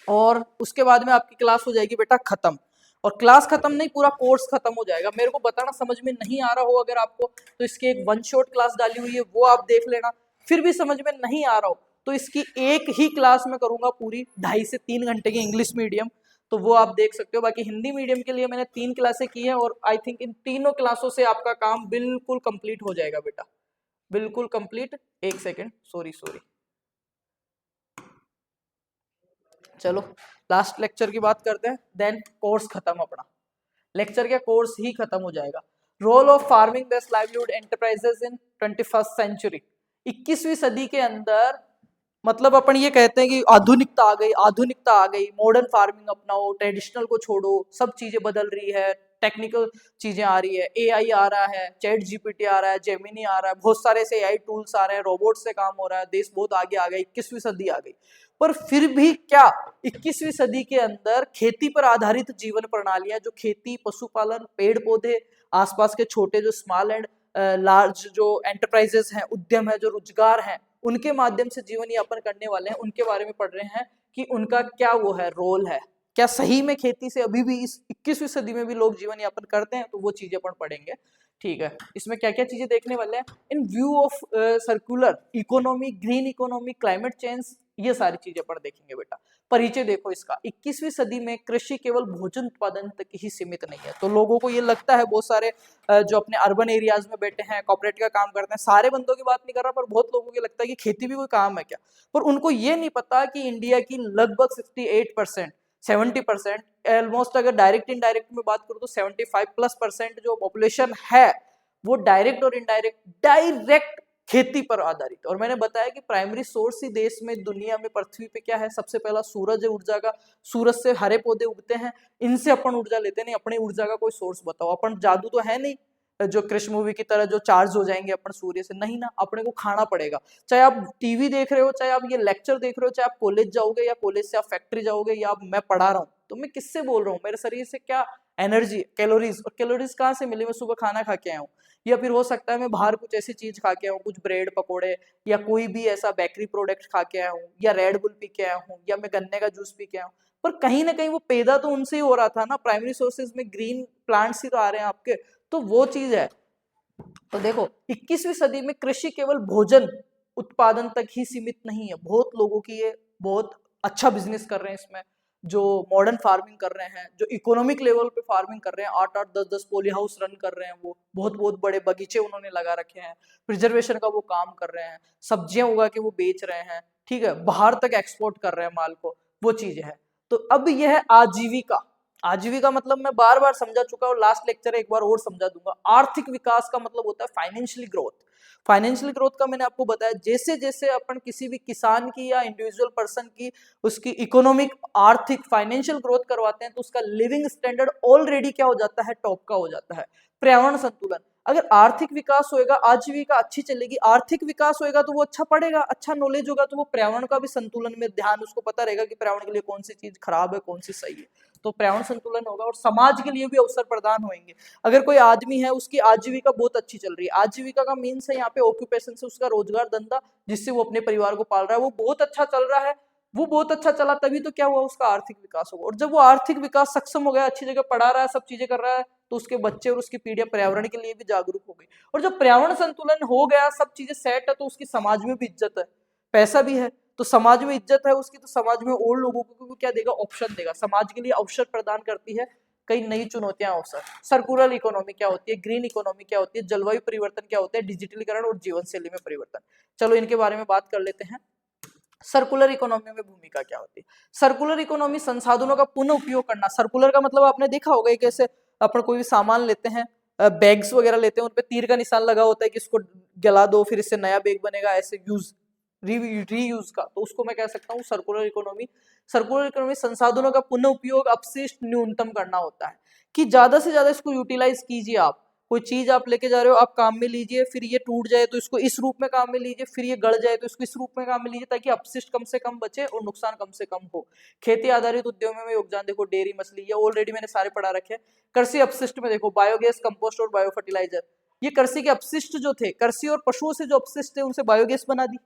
Speaker 1: और उसके बाद में आपकी क्लास हो जाएगी बेटा खत्म। और क्लास खत्म नहीं, पूरा कोर्स खत्म हो जाएगा। मेरे को बताना समझ में नहीं आ रहा हो अगर आपको, तो इसकी एक 1 शॉट क्लास डाली हुई है, वो आप देख लेना। फिर भी समझ में नहीं आ रहा हो तो इसकी एक ही क्लास में करूंगा पूरी 2.5 से 3 घंटे की, इंग्लिश मीडियम, तो वो आप देख सकते हो। बाकी हिंदी मीडियम के लिए मैंने 3 क्लासें की है और आई थिंक इन तीनों क्लासों से आपका काम बिल्कुल कंप्लीट हो जाएगा बेटा, बिल्कुल कंप्लीट। एक सेकेंड, सॉरी। चलो लास्ट लेक्चर की बात करते हैं, देन कोर्स खत्म अपना। लेक्चर क्या, कोर्स ही खत्म हो जाएगा। Role of farming based livelihood enterprises in 21st century, 21वीं सदी के अंदर, मतलब अपन ये कहते हैं कि आधुनिकता आ गई, मॉडर्न फार्मिंग अपनाओ, ट्रेडिशनल को छोड़ो, सब चीजें बदल रही है, टेक्निकल चीजें आ रही है, AI आ रहा है, चैट GPT आ रहा है, जेमिनी आ रहा है, बहुत सारे से AI टूल्स आ रहे हैं, रोबोट से काम हो रहा है, देश बहुत आगे आ गया, 21वीं सदी आ गई। पर फिर भी क्या 21वीं सदी के अंदर खेती पर आधारित जीवन प्रणालियां, जो खेती, पशुपालन, पेड़ पौधे, आसपास के छोटे जो स्मॉल एंड लार्ज जो एंटरप्राइजेस हैं, उद्यम है, जो रोजगार है, उनके माध्यम से जीवन यापन करने वाले हैं, उनके बारे में पढ़ रहे हैं कि उनका क्या वो है, रोल है, क्या सही में खेती से अभी भी इस 21वीं सदी में भी लोग जीवन यापन करते हैं, तो वो चीजें अपन पढ़ेंगे, ठीक है। इसमें क्या क्या चीजें देखने वाले हैं, इन view of circular economy, green economy, climate change, ये सारी चीजें अपन देखेंगे बेटा। परिचय देखो इसका, 21वीं सदी में कृषि केवल भोजन उत्पादन तक ही सीमित नहीं है। तो लोगों को ये लगता है, बहुत सारे जो अपने अर्बन एरियाज में बैठे हैं, कॉर्पोरेट का काम करते हैं, सारे बंदों की बात नहीं कर रहा, पर बहुत लोगों को लगता है कि खेती भी कोई काम है क्या। पर उनको ये नहीं पता कि इंडिया की लगभग 68%, 70%, ऑलमोस्ट अगर डायरेक्ट इनडायरेक्ट में बात करूं तो 75+% जो पॉपुलेशन है वो डायरेक्ट और इनडायरेक्ट, डायरेक्ट खेती पर आधारित। और मैंने बताया कि प्राइमरी सोर्स ही देश में, दुनिया में, पृथ्वी पे क्या है, सबसे पहला सूरज है ऊर्जा का। सूरज से हरे पौधे उगते हैं, इनसे अपन ऊर्जा लेते नहीं। अपनी ऊर्जा का कोई सोर्स बताओ, अपन जादू तो है नहीं जो कृष्ण मूवी की तरह जो चार्ज हो जाएंगे अपन सूर्य से, नहीं ना, अपने को खाना पड़ेगा। चाहे आप टीवी देख रहे हो, चाहे आप ये लेक्चर देख रहे हो, चाहे आप कॉलेज जाओगे या कॉलेज से आप फैक्ट्री जाओगे, या मैं पढ़ा रहा हूँ, तो मैं किससे बोल रहा हूँ, मेरे शरीर से क्या एनर्जी, कैलोरीज, और कैलोरीज कहाँ से मिली, मैं सुबह खाना खा के आया हूँ, या फिर हो सकता है मैं बाहर कुछ ऐसी चीज खा के आया हूँ, कुछ ब्रेड पकोड़े या कोई भी ऐसा बेकरी प्रोडक्ट खा के आया हूँ, या रेड बुल पी के आया हूँ, या मैं गन्ने का जूस पी के आया हूँ, पर कहीं ना कहीं वो पैदा तो उनसे ही हो रहा था ना, प्राइमरी सोर्सेज में ग्रीन प्लांट्स ही तो आ रहे हैं आपके, तो वो चीज है। तो देखो 21वीं सदी में कृषि केवल भोजन उत्पादन तक ही सीमित नहीं है, बहुत लोगों की ये बहुत अच्छा बिजनेस कर रहे हैं इसमें, जो मॉडर्न फार्मिंग कर रहे हैं, जो इकोनॉमिक लेवल पे फार्मिंग कर रहे हैं, 8-8 10-10 पॉली हाउस रन कर रहे हैं, वो बहुत बहुत बड़े बगीचे उन्होंने लगा रखे हैं, प्रिजर्वेशन का वो काम कर रहे हैं, सब्जियां उगा के वो बेच रहे हैं, ठीक है, बाहर तक एक्सपोर्ट कर रहे हैं माल को, वो चीज है। तो अब यह है आजीविका। आजीविका मतलब मैं बार बार समझा चुका हूँ, लास्ट लेक्चर एक बार और समझा दूंगा। आर्थिक विकास का मतलब होता है फाइनेंशियली ग्रोथ। फाइनेंशियल ग्रोथ का मैंने आपको बताया, जैसे जैसे अपन किसी भी किसान की या इंडिविजुअल पर्सन की उसकी इकोनॉमिक आर्थिक फाइनेंशियल ग्रोथ करवाते हैं, तो उसका लिविंग स्टैंडर्ड ऑलरेडी क्या हो जाता है, टॉप का हो जाता है। पर्यावरण संतुलन, अगर आर्थिक विकास होएगा आजीविका अच्छी चलेगी, आर्थिक विकास होएगा तो वो अच्छा पढ़ेगा, अच्छा नॉलेज होगा तो वो पर्यावरण का भी संतुलन में ध्यान, उसको पता रहेगा कि पर्यावरण के लिए कौन सी चीज खराब है कौन सी सही है, तो पर्यावरण संतुलन होगा, और समाज के लिए भी अवसर प्रदान होंगे। अगर कोई आदमी है उसकी आजीविका बहुत अच्छी चल रही है, आजीविका का मीन्स है यहाँ पे ऑक्यूपेशन से उसका रोजगार धंधा, जिससे वो अपने परिवार को पाल रहा है, वो बहुत अच्छा चल रहा है, वो बहुत अच्छा चला, तभी तो क्या हुआ, उसका आर्थिक विकास होगा। और जब वो आर्थिक विकास सक्षम हो गया, अच्छी जगह पढ़ा रहा है, सब चीजें कर रहा है, तो उसके बच्चे और उसकी पीढ़ियां पर्यावरण के लिए भी जागरूक हो गई। और जब पर्यावरण संतुलन हो गया, सब चीजें सेट है, तो उसकी समाज में भी इज्जत है, पैसा भी है, तो समाज में इज्जत है उसकी, तो समाज में और लोगों को क्या देगा, ऑप्शन देगा, समाज के लिए अवसर प्रदान करती है, कई नई चुनौतियां अवसर। सर्कुलर इकोनॉमी क्या होती है, ग्रीन इकोनॉमी क्या होती है, जलवायु परिवर्तन क्या होता है, डिजिटलीकरण और जीवन शैली में परिवर्तन। चलो इनके बारे में बात कर लेते हैं। सर्कुलर इकोनॉमी में भूमिका क्या होती है। सर्कुलर इकोनॉमी संसाधनों का पुनः उपयोग करना। सर्कुलर का मतलब आपने देखा होगा कि कैसे अपन कोई भी सामान लेते हैं, बैग्स वगैरह लेते हैं, उन पे तीर का निशान लगा होता है कि इसको गला दो फिर इससे नया बैग बनेगा, ऐसे यूज रीयूज का, तो उसको मैं कह सकता हूँ सर्कुलर इकोनॉमी। सर्कुलर इकोनॉमी संसाधनों का पुनः उपयोग अपशिष्ट न्यूनतम करना होता है, कि ज्यादा से ज्यादा इसको यूटिलाइज कीजिए। आप कोई चीज आप लेके जा रहे हो, आप काम में लीजिए, फिर ये टूट जाए तो इसको इस रूप में काम में लीजिए, फिर ये गड़ जाए तो इसको इस रूप में काम में लीजिए, ताकि अपशिष्ट कम से कम बचे और नुकसान कम से कम हो। खेती आधारित उद्योगों में योगदान देखो, डेयरी, मछली, ये ऑलरेडी मैंने सारे पढ़ा रखे हैं। कृषि अपशिष्ट में देखो बायोगैस, कंपोस्ट और बायो फर्टिलाइजर। ये कृषि के अपशिष्ट जो थे, कृषि और पशुओं से जो अपशिष्ट थे उनसे बायोगैस बना दी,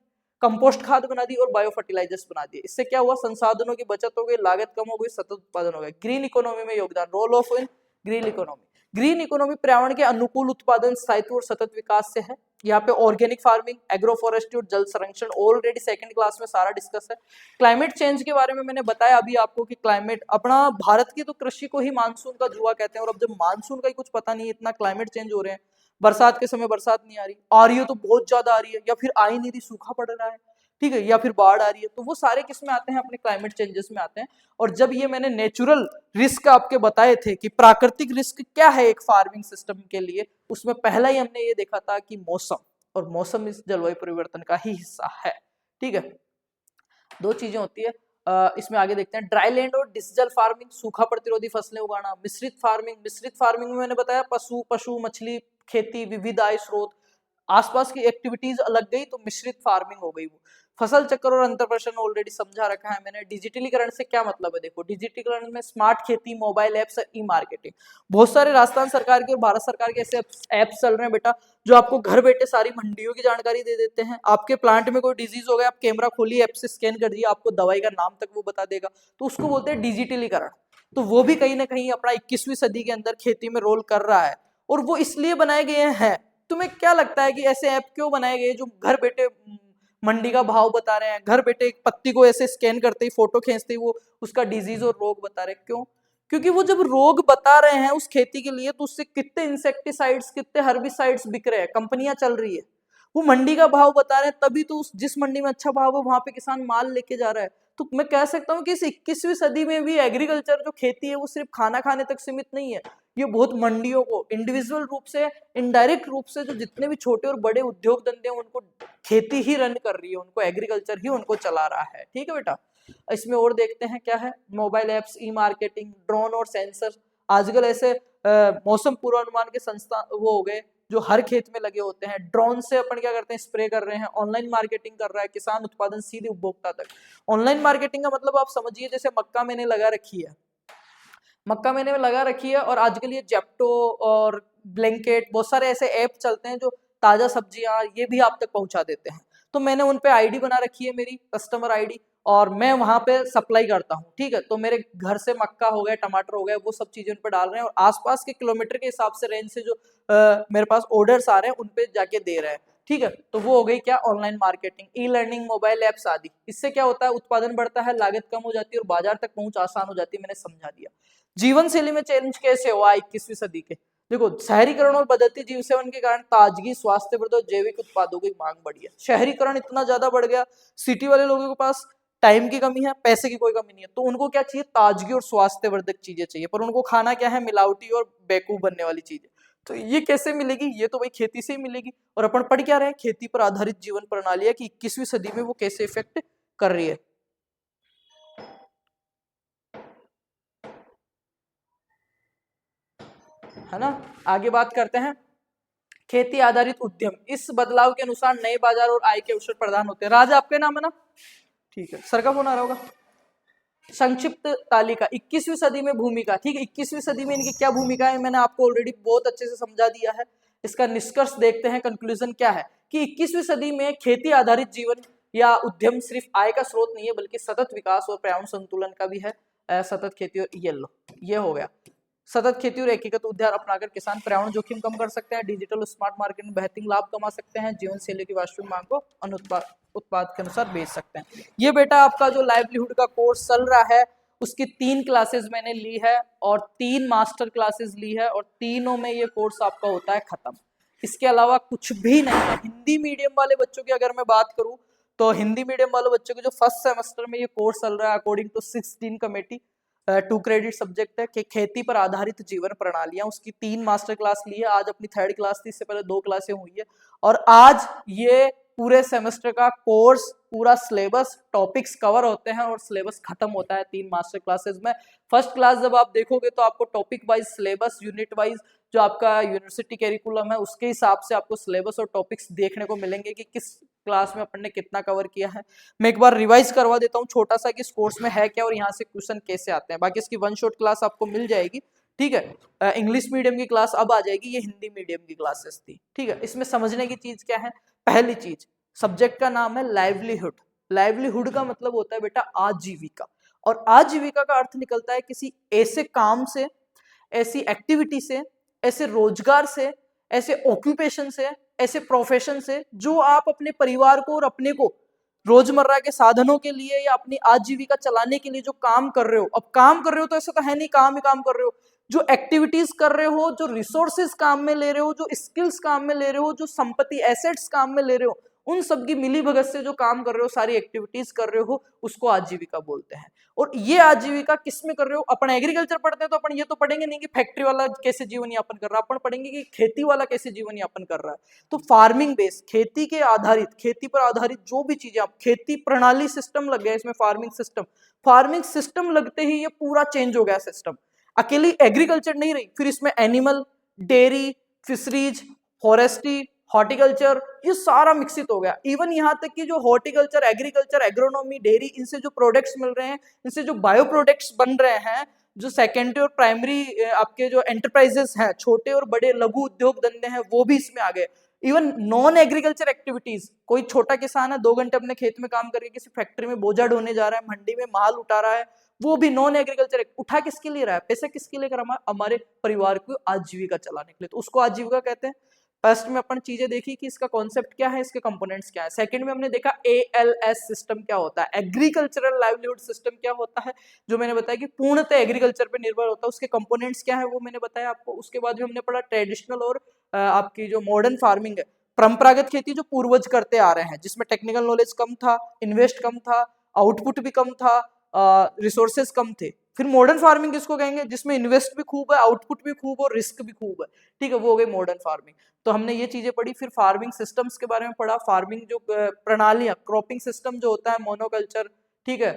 Speaker 1: कंपोस्ट खाद बना दी और बायो फर्टिलाइजर्स बना दिए। इससे क्या हुआ, संसाधनों की बचत हो गई, लागत कम हो गई, सतत उत्पादन हो गया। ग्रीन इकोनॉमी में योगदान, role of in green economy. Green economy पर्यावरण के अनुकूल उत्पादन, स्थायित्व और सतत विकास से है। यहाँ पे ऑर्गेनिक फार्मिंग, एग्रो फॉरेस्ट्री और जल संरक्षण ऑलरेडी सेकंड क्लास में सारा डिस्कस है। क्लाइमेट चेंज के बारे में मैंने बताया अभी आपको कि क्लाइमेट, अपना भारत की तो कृषि को ही मानसून का जुआ कहते हैं, और अब जब मानसून का ही कुछ पता नहीं है, इतना क्लाइमेट चेंज हो रहे हैं, बरसात के समय बरसात नहीं आ रही है तो बहुत ज्यादा आ रही है, या फिर आ ही नहीं रही, सूखा पड़ रहा है, ठीक है, या फिर बाढ़ आ रही है, तो वो सारे किस में आते हैं, अपने क्लाइमेट चेंजेस में आते हैं। और जब ये मैंने नेचुरल रिस्क आपके बताए थे कि प्राकृतिक रिस्क क्या है एक फार्मिंग सिस्टम के लिए, उसमें पहला ही हमने ये देखा था कि मौसम, और मौसम इस जलवायु परिवर्तन का ही हिस्सा है, ठीक है। दो चीजें होती है इसमें आगे देखते हैं, ड्राई लैंड और डिसजल फार्मिंग, सूखा प्रतिरोधी फसलें उगाना। मिश्रित फार्मिंग, मिश्रित फार्मिंग में मैंने बताया पशु मछली खेती, विविध आय स्रोत, आसपास की एक्टिविटीज अलग गई तो मिश्रित फार्मिंग हो गई वो। फसल चक्र और अंतर प्रशन ऑलरेडी समझा रखा है मैंने। डिजिटलीकरण से क्या मतलब है, देखो डिजिटलीकरण में स्मार्ट खेती, मोबाइल एप्स, ई मार्केटिंग। बहुत सारे राजस्थान सरकार के और भारत सरकार के ऐसे एप्स चल रहे हैं बेटा, जो आपको घर बैठे सारी मंडियों की जानकारी दे देते हैं। आपके प्लांट में कोई डिजीज हो गया, आप कैमरा खोलिए, ऐप से स्कैन कर दिए, आपको दवाई का नाम तक वो बता देगा, तो उसको बोलते हैं डिजिटलीकरण। तो वो भी कहीं ना कहीं अपना 21वीं सदी के अंदर खेती में रोल कर रहा है, और वो इसलिए बनाए गए हैं। तुम्हें क्या लगता है कि ऐसे ऐप क्यों बनाए गए जो घर बैठे मंडी का भाव बता रहे हैं, घर बैठे एक पत्ती को ऐसे स्कैन करते ही, फोटो खींचते ही वो उसका डिजीज और रोग बता रहे हैं? क्यों? क्योंकि वो जब रोग बता रहे हैं उस खेती के लिए, तो उससे कितने इंसेक्टिसाइड्स, कितने हर्बिसाइड्स बिक रहे हैं, कंपनियां चल रही है, वो मंडी का भाव बता रहे हैं, तभी तो उस जिस मंडी में अच्छा भाव है वहां पे किसान माल लेके जा रहा है। तो मैं कह सकता हूँ कि इस 21वीं सदी में भी एग्रीकल्चर जो खेती है वो सिर्फ खाना खाने तक सीमित नहीं है, ये बहुत मंडियों को इंडिविजुअल रूप से, इनडायरेक्ट रूप से, जो जितने भी छोटे और बड़े उद्योग धंधे हैं उनको खेती ही रन कर रही है, उनको एग्रीकल्चर ही उनको चला रहा है, ठीक है बेटा। इसमें और देखते हैं क्या है, मोबाइल एप्स, ई मार्केटिंग, ड्रोन और सेंसर। आजकल ऐसे मौसम पूर्वानुमान के संस्था वो हो गए जो हर खेत में लगे होते हैं। ड्रोन से अपन क्या करते हैं, स्प्रे कर रहे हैं। ऑनलाइन मार्केटिंग कर रहा है किसान, उत्पादन सीधे उपभोक्ता तक। ऑनलाइन मार्केटिंग का मतलब आप समझिए जैसे मक्का मैंने लगा रखी है, मक्का मैंने में लगा रखी है। और आजकल ये जेप्टो और ब्लैंकेट बहुत सारे ऐसे ऐप चलते हैं जो ताजा सब्जियां ये भी आप तक पहुंचा देते हैं। तो मैंने उन पे आईडी बना रखी है, मेरी कस्टमर आईडी, और मैं वहां पे सप्लाई करता हूँ। ठीक है, तो मेरे घर से मक्का हो गया, टमाटर हो गया, वो सब चीजें उन पे डाल रहे हैं, और आसपास के किलोमीटर के हिसाब से रेंज से जो मेरे पास ऑर्डर्स आ रहे हैं उन पे जाके दे रहे हैं। ठीक है, तो वो हो गई क्या, online marketing, e learning, mobile apps आदि। इससे क्या होता है, उत्पादन बढ़ता है, लागत कम हो जाती है और बाजार तक पहुंच आसान हो जाती है। मैंने समझा दिया। जीवन शैली में चेंज कैसे हुआ 21वीं सदी के? देखो, शहरीकरण और बदलती जीव सेवन के कारण ताजगी, स्वास्थ्यवर्धक जैविक उत्पादों की मांग बढ़ी है। शहरीकरण इतना ज्यादा बढ़ गया, सिटी वाले लोगों के पास टाइम की कमी है, पैसे की कोई कमी नहीं है, तो उनको क्या चाहिए, ताजगी और स्वास्थ्यवर्धक चीजें चाहिए, पर उनको खाना क्या है, मिलावटी और बेवकूफ बनने वाली चीजें। तो ये कैसे मिलेगी, ये तो भाई खेती से ही मिलेगी। और अपन पढ़ क्या रहे हैं, खेती पर आधारित जीवन प्रणाली है कि 21वीं सदी में वो कैसे इफेक्ट कर रही है ना। आगे बात करते हैं, खेती आधारित उद्यम, इस बदलाव के अनुसार नए बाजार और आय के अवसर प्रदान होते हैं। राज आपके नाम है ना? ठीक है, सर का फोन आ रहा होगा। संक्षिप्त तालिका 21वीं सदी में भूमिका। ठीक है, 21वीं सदी में इनकी क्या भूमिका है, मैंने आपको ऑलरेडी बहुत अच्छे से समझा दिया है। इसका निष्कर्ष देखते हैं, कंक्लूजन क्या है कि 21वीं सदी में खेती आधारित जीवन या उद्यम सिर्फ आय का स्रोत नहीं है, बल्कि सतत विकास और पर्यावरण संतुलन का भी है। सतत खेती, और ये हो गया। सतत खेती और एकीकृत उद्यान अपनाकर किसान पर्यावरण जोखिम कम कर सकते हैं, डिजिटल स्मार्ट मार्केट में बेहतरीन लाभ कमा सकते हैं, जीवन शैली की वास्तविक मांग को अनुत्पाद उत्पाद के अनुसार बेच सकते हैं। ये बेटा आपका जो लाइवलीहुड का कोर्स चल रहा है, उसकी 3 क्लासेस मैंने ली है और 3 मास्टर क्लासेस ली है, और तीनों में ये कोर्स आपका होता है खत्म। इसके अलावा कुछ भी नहीं है। हिंदी मीडियम वाले बच्चों की अगर मैं बात करूं, तो हिंदी मीडियम वाले बच्चों के जो फर्स्ट सेमेस्टर में ये कोर्स चल रहा है, according to 16 committee, 2 credit subject है कि खेती पर आधारित जीवन प्रणालियां, उसकी 3 मास्टर क्लास ली है। आज अपनी 3rd क्लास थी, इससे पहले 2 क्लासें हुई है, और आज ये पूरे सेमेस्टर का कोर्स, पूरा सिलेबस, टॉपिक्स कवर होते हैं और सिलेबस खत्म होता है 3 मास्टर क्लासेस में। फर्स्ट क्लास जब आप देखोगे तो आपको topic wise, syllabus, unit wise, जो आपका यूनिवर्सिटी कैरिकुलम है उसके हिसाब से आपको सिलेबस और टॉपिक्स देखने को मिलेंगे कि किस क्लास में अपन ने कितना कवर किया है। मैं एक बार रिवाइज करवा देता हूँ छोटा सा कि इस कोर्स में है क्या और यहाँ से क्वेश्चन कैसे आते हैं। बाकी इसकी 1 शॉट क्लास आपको मिल जाएगी। ठीक है, इंग्लिश मीडियम की क्लास अब आ जाएगी, ये हिंदी मीडियम की क्लासेस थी। ठीक है, इसमें समझने की चीज क्या है, पहली चीज, सब्जेक्ट का नाम है लाइवलीहुड। लाइवलीहुड का मतलब होता है बेटा आजीविका, और आजीविका का अर्थ निकलता है किसी ऐसे काम से, ऐसी एक्टिविटी से, ऐसे रोजगार से, ऐसे ऑक्यूपेशन से, ऐसे प्रोफेशन से जो आप अपने परिवार को और अपने को रोजमर्रा के साधनों के लिए या अपनी आजीविका चलाने के लिए जो काम कर रहे हो। अब काम कर रहे हो तो ऐसा तो है नहीं काम ही काम कर रहे हो, जो एक्टिविटीज कर रहे हो, जो रिसोर्सेज काम में ले रहे हो, जो स्किल्स काम में ले रहे हो, जो संपत्ति एसेट्स काम में ले रहे हो, उन सब की मिली भगत से जो काम कर रहे हो, सारी एक्टिविटीज कर रहे हो, उसको आजीविका बोलते हैं। और ये आजीविका किस में कर रहे हो, अपन एग्रीकल्चर पढ़ते हैं तो अपन ये तो पढ़ेंगे नहीं कि फैक्ट्री वाला कैसे जीवन यापन कर रहा है, अपन पढ़ेंगे कि खेती वाला कैसे जीवन यापन कर रहा है। तो फार्मिंग बेस्ड, खेती के आधारित, खेती पर आधारित जो भी चीजें, आप खेती प्रणाली सिस्टम लग गया इसमें, फार्मिंग सिस्टम लगते ही ये पूरा चेंज हो गया सिस्टम। अकेली एग्रीकल्चर नहीं रही, फिर इसमें animal, dairy, fisheries, forestry, horticulture, ये सारा मिक्सित हो गया। इवन यहाँ तक कि जो हॉर्टिकल्चर, एग्रीकल्चर, एग्रोनॉमी, डेयरी, इनसे जो प्रोडक्ट्स मिल रहे हैं, इनसे जो बायो प्रोडक्ट्स बन रहे हैं, जो सेकेंडरी और प्राइमरी आपके जो एंटरप्राइजेस हैं, छोटे और बड़े लघु उद्योग धंधे हैं, वो भी इसमें आ गए। इवन नॉन एग्रीकल्चर एक्टिविटीज, कोई छोटा किसान है 2 घंटे अपने खेत में काम करके किसी फैक्ट्री में बोझा ढोने जा रहा है, मंडी में माल उठा रहा है, वो भी नॉन एग्रीकल्चर। उठा किसके लिए रहा है, पैसा किसके लिए कर रहा है, हमारे परिवार को आजीविका चलाने के लिए, तो उसको आजीविका कहते हैं। फर्स्ट में अपन चीजें देखी कि इसका कॉन्सेप्ट क्या है, इसके कंपोनेंट्स क्या है। सेकंड में हमने देखा ALS सिस्टम क्या होता है, एग्रीकल्चरल लाइवलीहुड सिस्टम क्या होता है, जो मैंने बताया कि पूर्णतः एग्रीकल्चर पे निर्भर होता है, उसके कंपोनेंट्स क्या है वो मैंने बताया आपको। उसके बाद में हमने पढ़ा ट्रेडिशनल और आपकी जो मॉडर्न फार्मिंग है, परंपरागत खेती जो पूर्वज करते आ रहे हैं, जिसमें टेक्निकल नॉलेज कम था, इन्वेस्ट कम था, आउटपुट भी कम था, रिसोर्सेज कम थे। फिर मॉडर्न फार्मिंग किसको कहेंगे, जिसमें इन्वेस्ट भी खूब है, आउटपुट भी खूब और रिस्क भी खूब है। ठीक है, वो हो गई मॉडर्न फार्मिंग। तो हमने ये चीजें पढ़ी। फिर फार्मिंग सिस्टम्स के बारे में पढ़ा, फार्मिंग जो प्रणालियां, क्रॉपिंग सिस्टम जो होता है, मोनोकल्चर, ठीक है,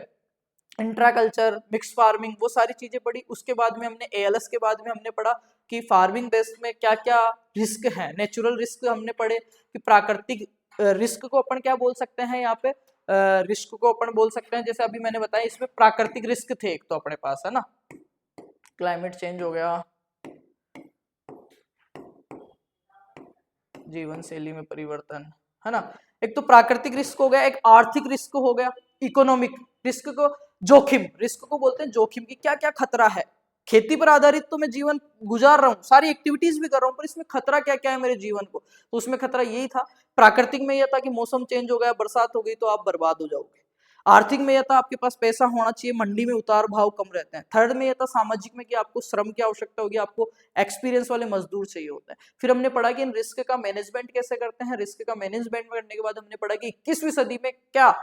Speaker 1: इंट्राकल्चर, मिक्स फार्मिंग, वो सारी चीजें पढ़ी। उसके बाद में हमने ALS के बाद में हमने पढ़ा कि फार्मिंग बेस्ड में क्या क्या रिस्क है। नेचुरल रिस्क हमने पढ़े कि प्राकृतिक रिस्क को अपन क्या बोल सकते हैं, यहाँ पे रिस्क को अपन बोल सकते हैं, जैसे अभी मैंने बताया इसमें प्राकृतिक रिस्क थे एक तो अपने पास, है ना, क्लाइमेट चेंज हो गया, जीवन शैली में परिवर्तन, है ना। एक तो प्राकृतिक रिस्क हो गया, एक आर्थिक रिस्क हो गया, इकोनॉमिक रिस्क को, जोखिम, रिस्क को बोलते हैं जोखिम की क्या क्या खतरा है। खेती पर आधारित तो मैं जीवन गुजार रहा हूँ, सारी एक्टिविटीज भी कर रहा हूँ, पर इसमें खतरा क्या क्या है मेरे जीवन को, तो उसमें खतरा यही था। प्राकृतिक में यह था कि मौसम चेंज हो गया, बरसात हो गई तो आप बर्बाद हो जाओगे। आर्थिक में यह था आपके पास पैसा होना चाहिए, मंडी में उतार भाव कम रहते हैं। थर्ड में यह था सामाजिक में कि आपको श्रम की आवश्यकता होगी, आपको एक्सपीरियंस वाले मजदूर चाहिए होता है। फिर हमने पढ़ा कि इन रिस्क का मैनेजमेंट कैसे करते हैं। रिस्क का मैनेजमेंट करने के बाद हमने पढ़ा कि 21वीं सदी में क्या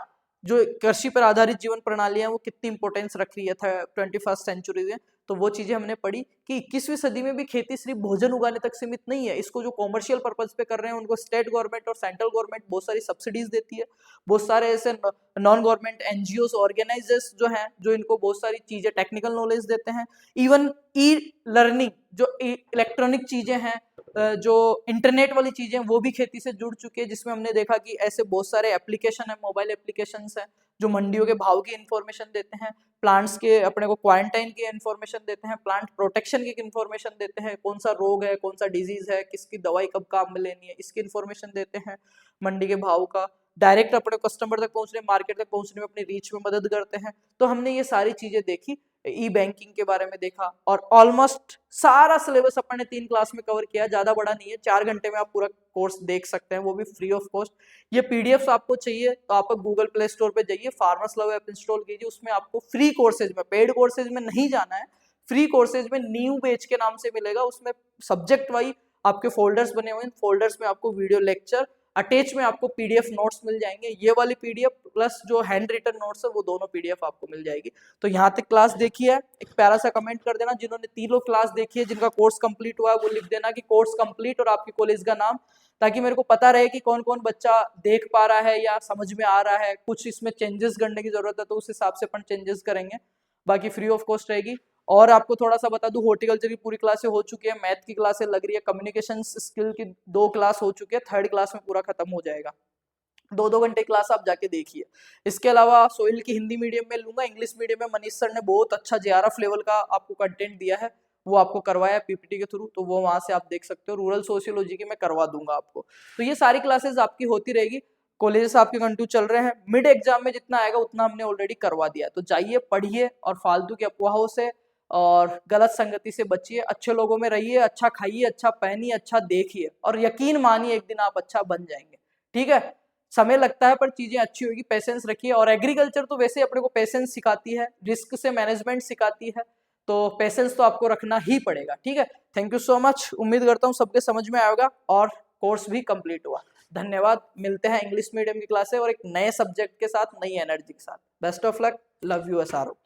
Speaker 1: जो कृषि पर आधारित जीवन प्रणाली है वो कितनी इंपॉर्टेंस रख रही है 21st सेंचुरी में। तो वो चीजें हमने पढ़ी कि 21वीं सदी में भी खेती सिर्फ भोजन उगाने तक सीमित नहीं है, इसको जो कॉमर्शियल पर्पज पे कर रहे हैं उनको स्टेट गवर्नमेंट और सेंट्रल गवर्नमेंट बहुत सारी सब्सिडीज देती है। बहुत सारे ऐसे नॉन गवर्नमेंट एनजीओ ऑर्गेनाइजर्स जो हैं जो इनको बहुत सारी चीजें टेक्निकल नॉलेज देते हैं। इवन ई लर्निंग जो इलेक्ट्रॉनिक चीजें हैं, जो इंटरनेट वाली चीजें वो भी खेती से जुड़ चुकी है, जिसमें हमने देखा कि ऐसे बहुत सारे एप्लीकेशन है, मोबाइल एप्लीकेशंस हैं जो मंडियों के भाव की इन्फॉर्मेशन देते हैं, प्लांट्स के अपने को क्वारंटाइन की इन्फॉर्मेशन देते हैं, प्लांट प्रोटेक्शन की इन्फॉर्मेशन देते हैं, कौन सा रोग है, कौन सा डिजीज है, किसकी दवाई कब काम में लेनी है, इसकी इन्फॉर्मेशन देते हैं। मंडी के भाव का डायरेक्ट अपने कस्टमर तक पहुंचने, मार्केट तक पहुंचने में अपनी रीच में मदद करते हैं। तो हमने ये सारी चीजें देखी, ई बैंकिंग के बारे में देखा, और ऑलमोस्ट सारा सिलेबस अपन ने 3 क्लास में कवर किया। ज्यादा बड़ा नहीं है, 4 घंटे में आप पूरा कोर्स देख सकते हैं, वो भी फ्री ऑफ कॉस्ट। ये पीडीएफ आपको चाहिए तो आप गूगल प्ले स्टोर पे जाइए, फार्मर्स लव ऐप इंस्टॉल कीजिए, उसमें आपको फ्री कोर्सेज में, पेड कोर्सेज में नहीं जाना है, फ्री कोर्सेज में न्यू बैच के नाम से मिलेगा। उसमें सब्जेक्ट वाइज आपके फोल्डर्स बने हुए हैं, फोल्डर्स में आपको वीडियो लेक्चर, अटैच में आपको पीडीएफ नोट्स मिल जाएंगे। ये वाली पीडीएफ प्लस जो हैंड रिटन नोट्स है वो दोनों पीडीएफ आपको मिल जाएगी। तो यहाँ तक क्लास देखी है, एक प्यारा सा कमेंट कर देना। जिन्होंने तीनों क्लास देखी है, जिनका कोर्स कंप्लीट हुआ है, वो लिख देना कि कोर्स कंप्लीट और आपकी कॉलेज का नाम, ताकि मेरे को पता रहे कि कौन कौन बच्चा देख पा रहा है या समझ में आ रहा है। कुछ इसमें चेंजेस करने की जरूरत है तो उस हिसाब से अपन चेंजेस करेंगे, बाकी फ्री ऑफ कॉस्ट रहेगी। और आपको थोड़ा सा बता दूं, हॉर्टिकल्चर की पूरी क्लासें हो चुकी है, मैथ की क्लासें लग रही है, कम्युनिकेशन स्किल की 2 क्लास हो चुकी है, 3rd क्लास में पूरा खत्म हो जाएगा। 2-2 घंटे क्लास आप जाके देखिए। इसके अलावा सोइल की हिंदी मीडियम में लूंगा, इंग्लिश मीडियम में मनीष सर ने बहुत अच्छा जेआरएफ लेवल का आपको कंटेंट दिया है, वो आपको करवाया है पीपीटी के थ्रू, तो वो वहां से आप देख सकते हो। रूरल सोशियोलॉजी की मैं करवा दूंगा आपको। तो ये सारी क्लासेस आपकी होती रहेगी। कॉलेजेस आपके कंटिन्यू चल रहे हैं, मिड एग्जाम में जितना आएगा उतना हमने ऑलरेडी करवा दिया है। तो जाइए पढ़िए और फालतू की अफवाहों से और गलत संगति से बचिए, अच्छे लोगों में रहिए, अच्छा खाइए, अच्छा पहनिए, अच्छा देखिए, और यकीन मानिए एक दिन आप अच्छा बन जाएंगे। ठीक है, समय लगता है पर चीजें अच्छी होगी, पेशेंस रखिए। और एग्रीकल्चर तो वैसे अपने को पेशेंस सिखाती है, रिस्क से मैनेजमेंट सिखाती है, तो पेशेंस तो आपको रखना ही पड़ेगा। ठीक है, थैंक यू सो मच, उम्मीद करता हूँ सबके समझ में आएगा और कोर्स भी कंप्लीट हुआ। धन्यवाद, मिलते हैं इंग्लिश मीडियम की क्लास से और एक नए सब्जेक्ट के साथ, नई एनर्जी के साथ। Best of luck, love you SRO.